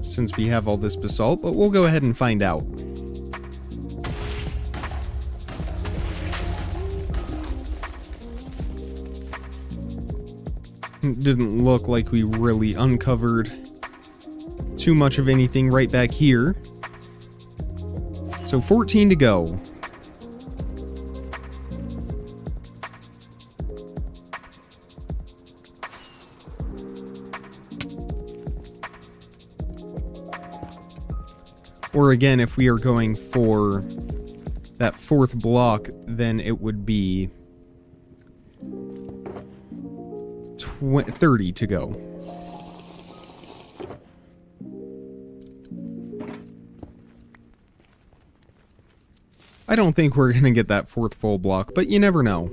since we have all this basalt, but we'll go ahead and find out. It didn't look like we really uncovered too much of anything right back here. So 14 to go. Or again, if we are going for that 4th block, then it would be 30 to go. I don't think we're gonna get that 4th full block, but you never know.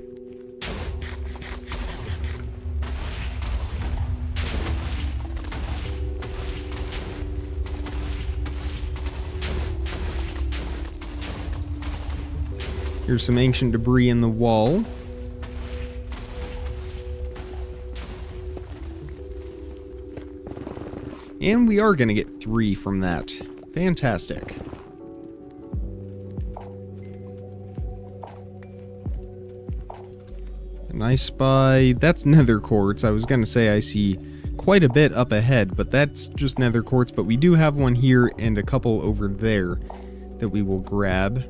Here's some ancient debris in the wall. And we are going to get 3 from that. Fantastic. And I spy... That's nether quartz. I was going to say I see quite a bit up ahead, but that's just nether quartz. But we do have one here and a couple over there that we will grab.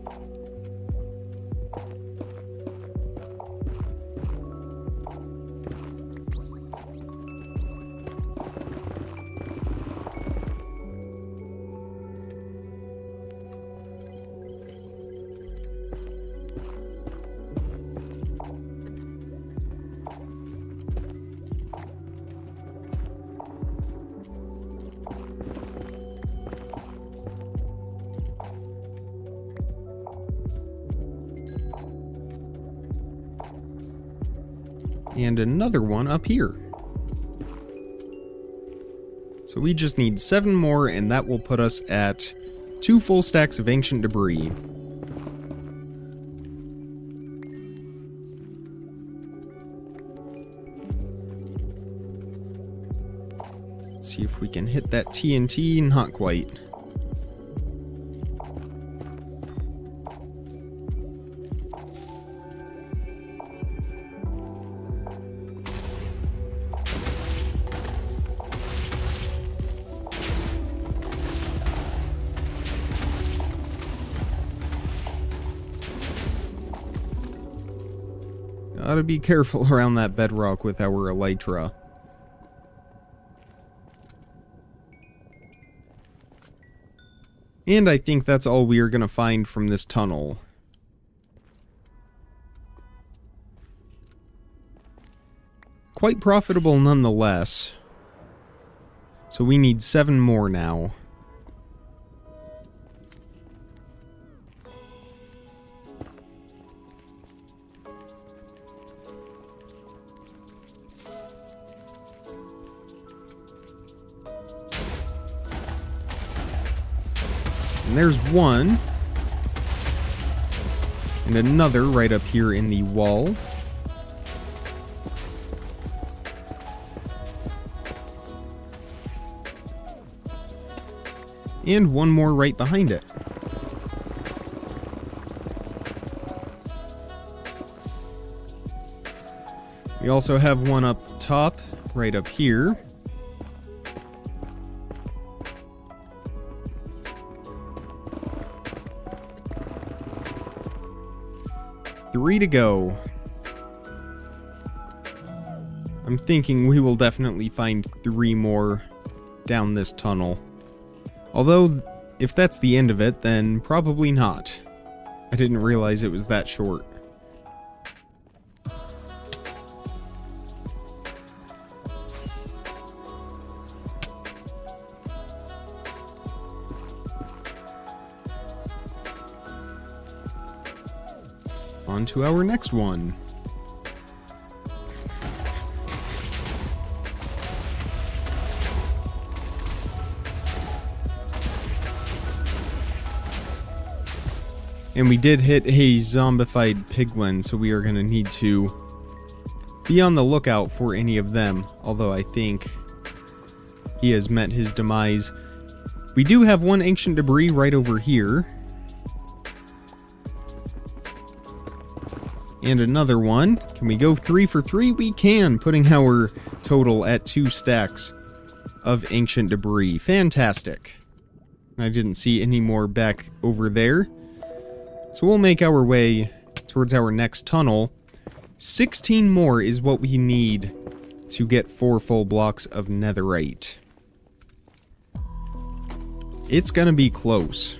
And another one up here. So we just need 7 more, and that will put us at 2 full stacks of ancient debris. Let's see if we can hit that TNT. Not quite. Gotta be careful around that bedrock with our elytra. And I think that's all we are going to find from this tunnel. Quite profitable nonetheless. So we need 7 more now. And there's one. And another right up here in the wall. And one more right behind it. We also have one up top, right up here. Three to go. I'm thinking we will definitely find 3 more down this tunnel. Although, if that's the end of it, then probably not. I didn't realize it was that short. On to our next one. And we did hit a zombified piglin, so we are going to need to be on the lookout for any of them. Although I think he has met his demise. We do have one ancient debris right over here. And another one. Can we go 3 for 3? We can, putting our total at 2 stacks of ancient debris. Fantastic. I didn't see any more back over there. So we'll make our way towards our next tunnel. 16 more is what we need to get 4 full blocks of netherite. It's gonna be close.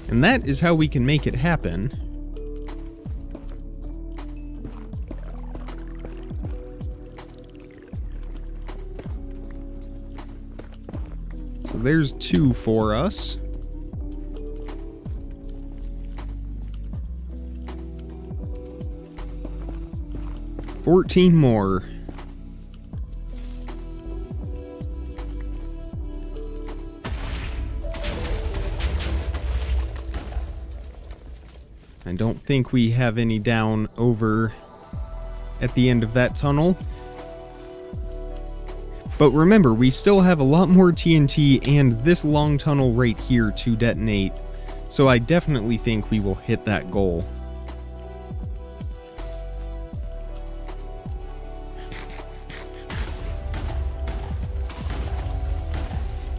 And that is how we can make it happen. So there's 2 for us. $14 more. I don't think we have any down over at the end of that tunnel. But remember, we still have a lot more TNT and this long tunnel right here to detonate. So I definitely think we will hit that goal.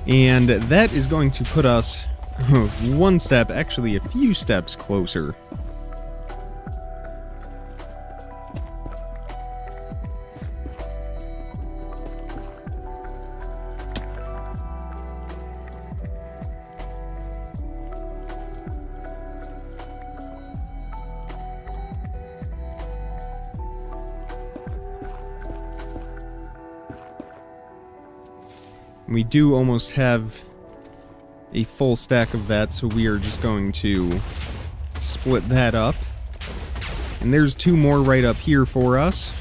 And that is going to put us one step, actually a few steps closer. We do almost have a full stack of that, so we are just going to split that up. And there's 2 more right up here for us.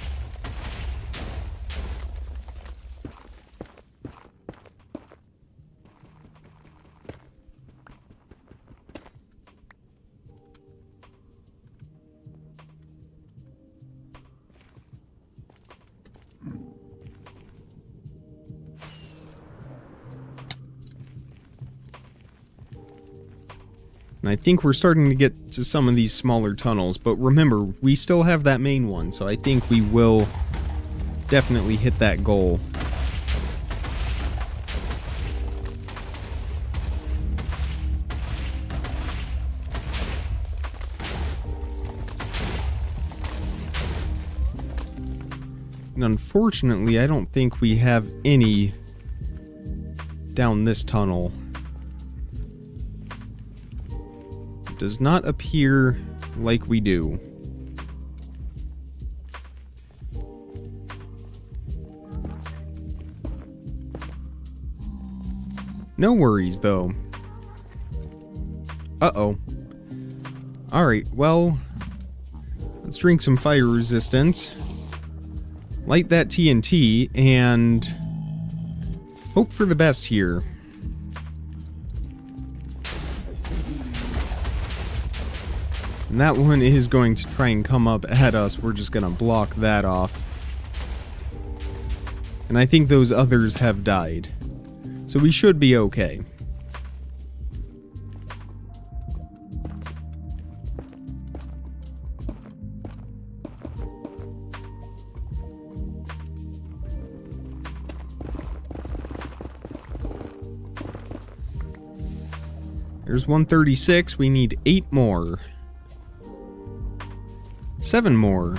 And I think we're starting to get to some of these smaller tunnels, but remember, we still have that main one, so I think we will definitely hit that goal. And unfortunately, I don't think we have any down this tunnel. It does not appear like we do. No worries, though. Uh-oh. Alright, well, let's drink some fire resistance. Light that TNT, and hope for the best here. And that one is going to try and come up at us. We're just going to block that off. And I think those others have died. So we should be okay. There's 136. We need 8 more. 7 more.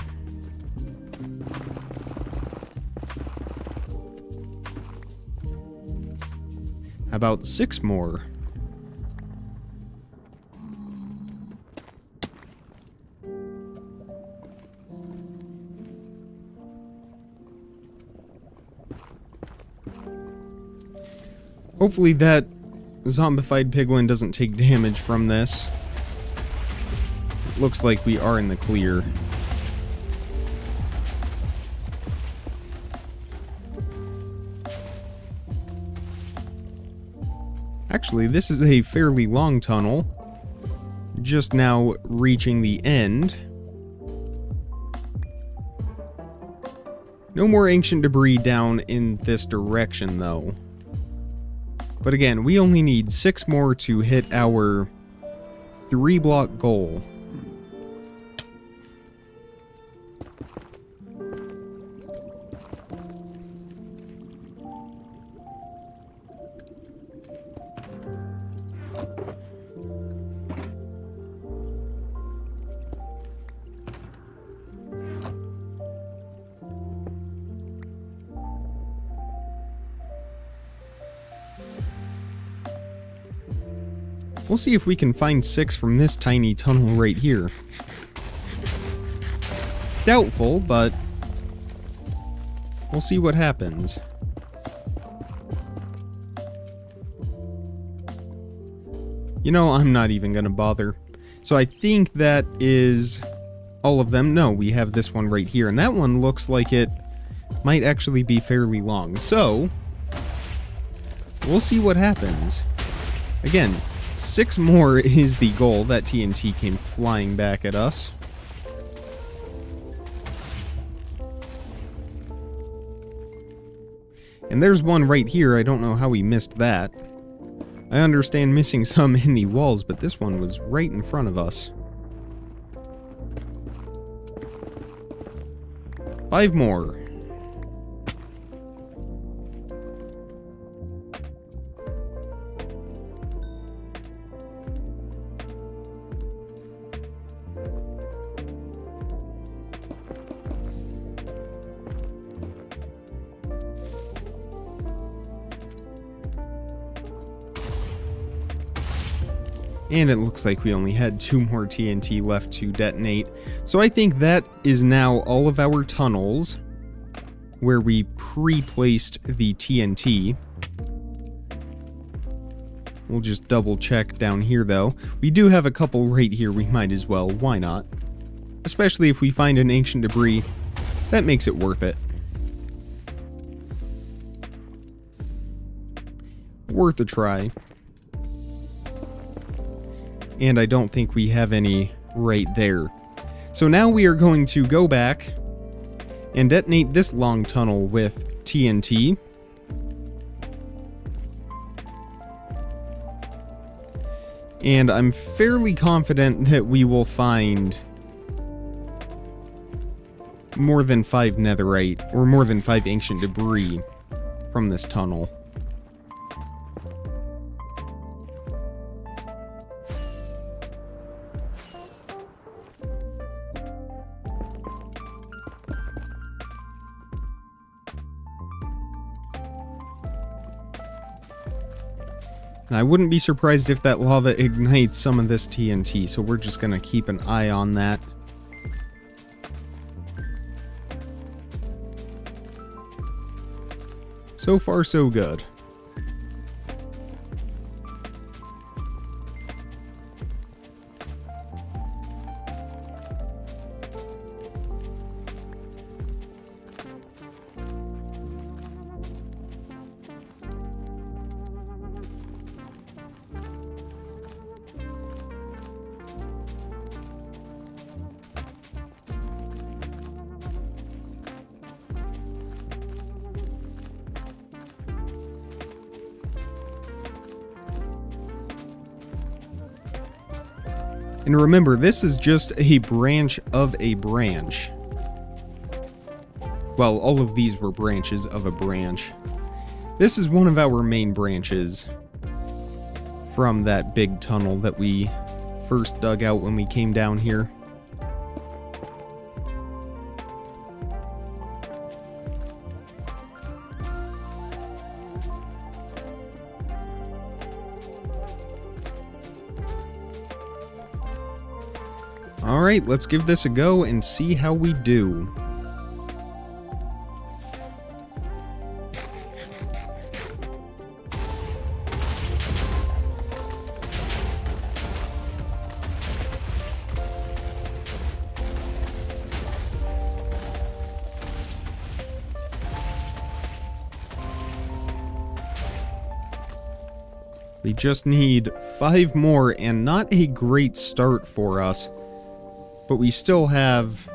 About 6 more. Hopefully that zombified piglin doesn't take damage from this. It looks like we are in the clear. Actually, this is a fairly long tunnel. Just now reaching the end. No more ancient debris down in this direction, though. But again, we only need 6 more to hit our 3-block goal. We'll see if we can find 6 from this tiny tunnel right here. Doubtful, but we'll see what happens. You know, I'm not even gonna bother. So I think that is all of them. No, we have this one right here, and that one looks like it might actually be fairly long. So we'll see what happens. Again, 6 more is the goal. That TNT came flying back at us. And there's one right here. I don't know how we missed that. I understand missing some in the walls, but this one was right in front of us. 5 more. And it looks like we only had 2 more TNT left to detonate. So I think that is now all of our tunnels where we pre-placed the TNT. We'll just double check down here though. We do have a couple right here, we might as well, why not? Especially if we find an ancient debris, that makes it worth it. Worth a try. And I don't think we have any right there. So now we are going to go back and detonate this long tunnel with TNT. And I'm fairly confident that we will find more than 5 netherite, or more than 5 ancient debris from this tunnel. And I wouldn't be surprised if that lava ignites some of this TNT, so we're just gonna keep an eye on that. So far, so good. And remember, this is just a branch of a branch. Well, all of these were branches of a branch. This is one of our main branches from that big tunnel that we first dug out when we came down here. Alright, let's give this a go and see how we do. We just need 5 more, and not a great start for us. But we still have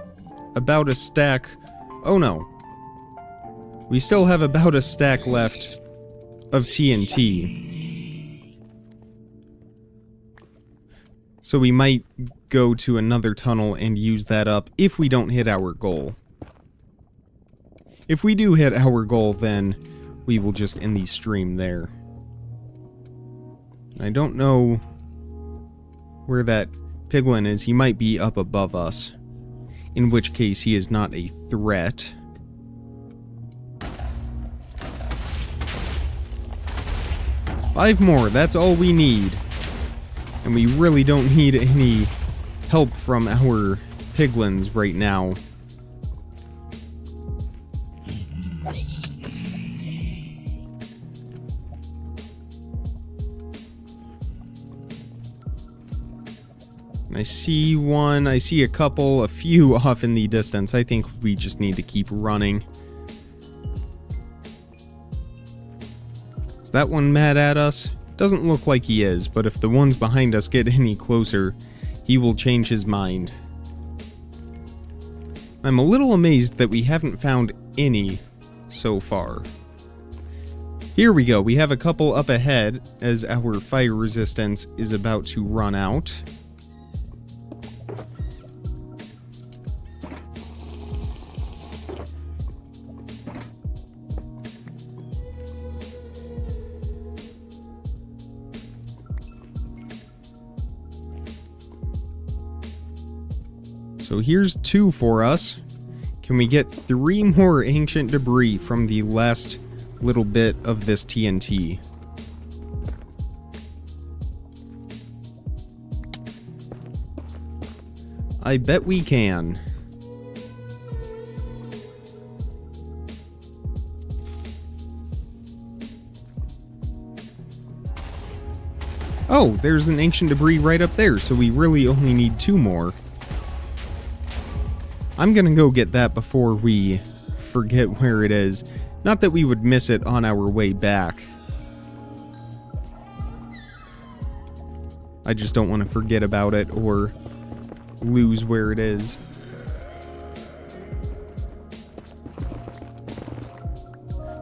about a stack. Oh no. We still have about a stack left of TNT. So we might go to another tunnel and use that up if we don't hit our goal. If we do hit our goal, then we will just end the stream there. I don't know where that piglin is. He might be up above us, in which case he is not a threat. Five more, that's all we need. And we really don't need any help from our piglins right now. I see one, I see a couple, a few off in the distance. I think we just need to keep running. Is that one mad at us? Doesn't look like he is, but if the ones behind us get any closer, he will change his mind. I'm a little amazed that we haven't found any so far. Here we go, we have a couple up ahead as our fire resistance is about to run out. So here's 2 for us. Can we get 3 more ancient debris from the last little bit of this TNT? I bet we can. Oh, there's an ancient debris right up there, so we really only need 2 more. I'm gonna go get that before we forget where it is. Not that we would miss it on our way back. I just don't want to forget about it or lose where it is.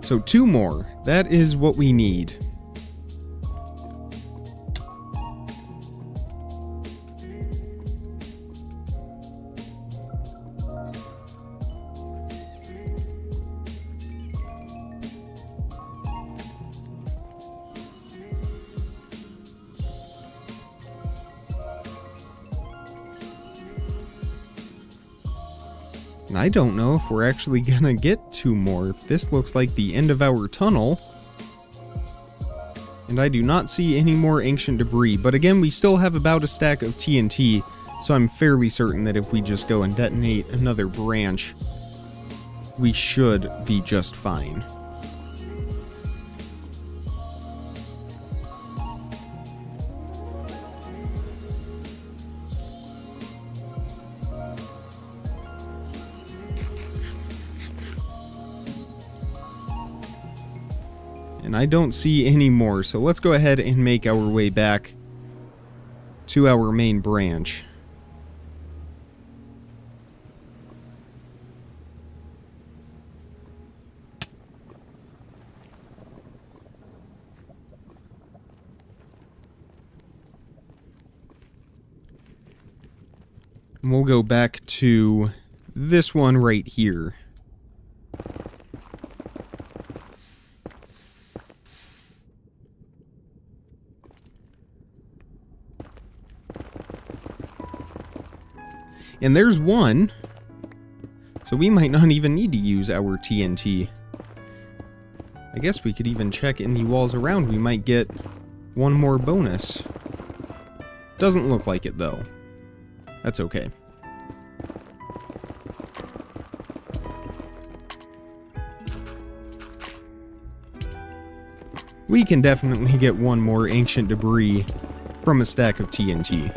So 2 more. That is what we need. And I don't know if we're actually gonna get 2 more. This looks like the end of our tunnel. And I do not see any more ancient debris. But again, we still have about a stack of TNT, so I'm fairly certain that if we just go and detonate another branch, we should be just fine. And I don't see any more, so let's go ahead and make our way back to our main branch. And we'll go back to this one right here. And there's one, so we might not even need to use our TNT. I guess we could even check in the walls around. We might get one more bonus. Doesn't look like it, though. That's okay. We can definitely get one more ancient debris from a stack of TNT.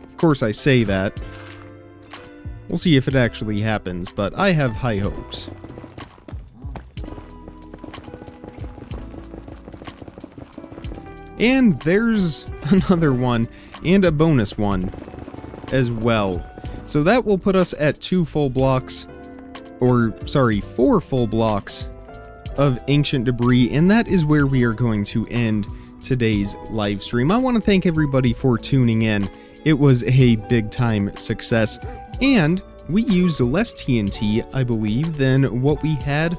Of course I say that. We'll see if it actually happens, but I have high hopes. And there's another one, and a bonus one as well. So that will put us at 4 full blocks of ancient debris, and that is where we are going to end today's live stream. I want to thank everybody for tuning in. It was a big time success, and we used less TNT, I believe, than what we had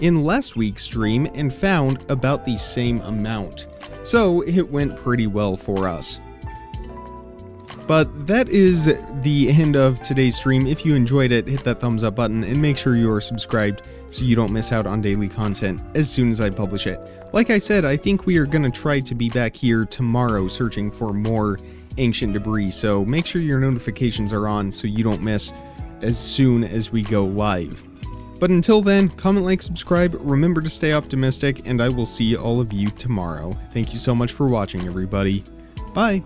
in last week's stream, and found about the same amount. So it went pretty well for us. But that is the end of today's stream. If you enjoyed it, hit that thumbs up button and make sure you are subscribed so you don't miss out on daily content as soon as I publish it. Like I said, I think we are going to try to be back here tomorrow searching for more ancient debris, so make sure your notifications are on so you don't miss as soon as we go live. But until then, comment, like, subscribe, remember to stay optimistic, and I will see all of you tomorrow. Thank you so much for watching, everybody. Bye!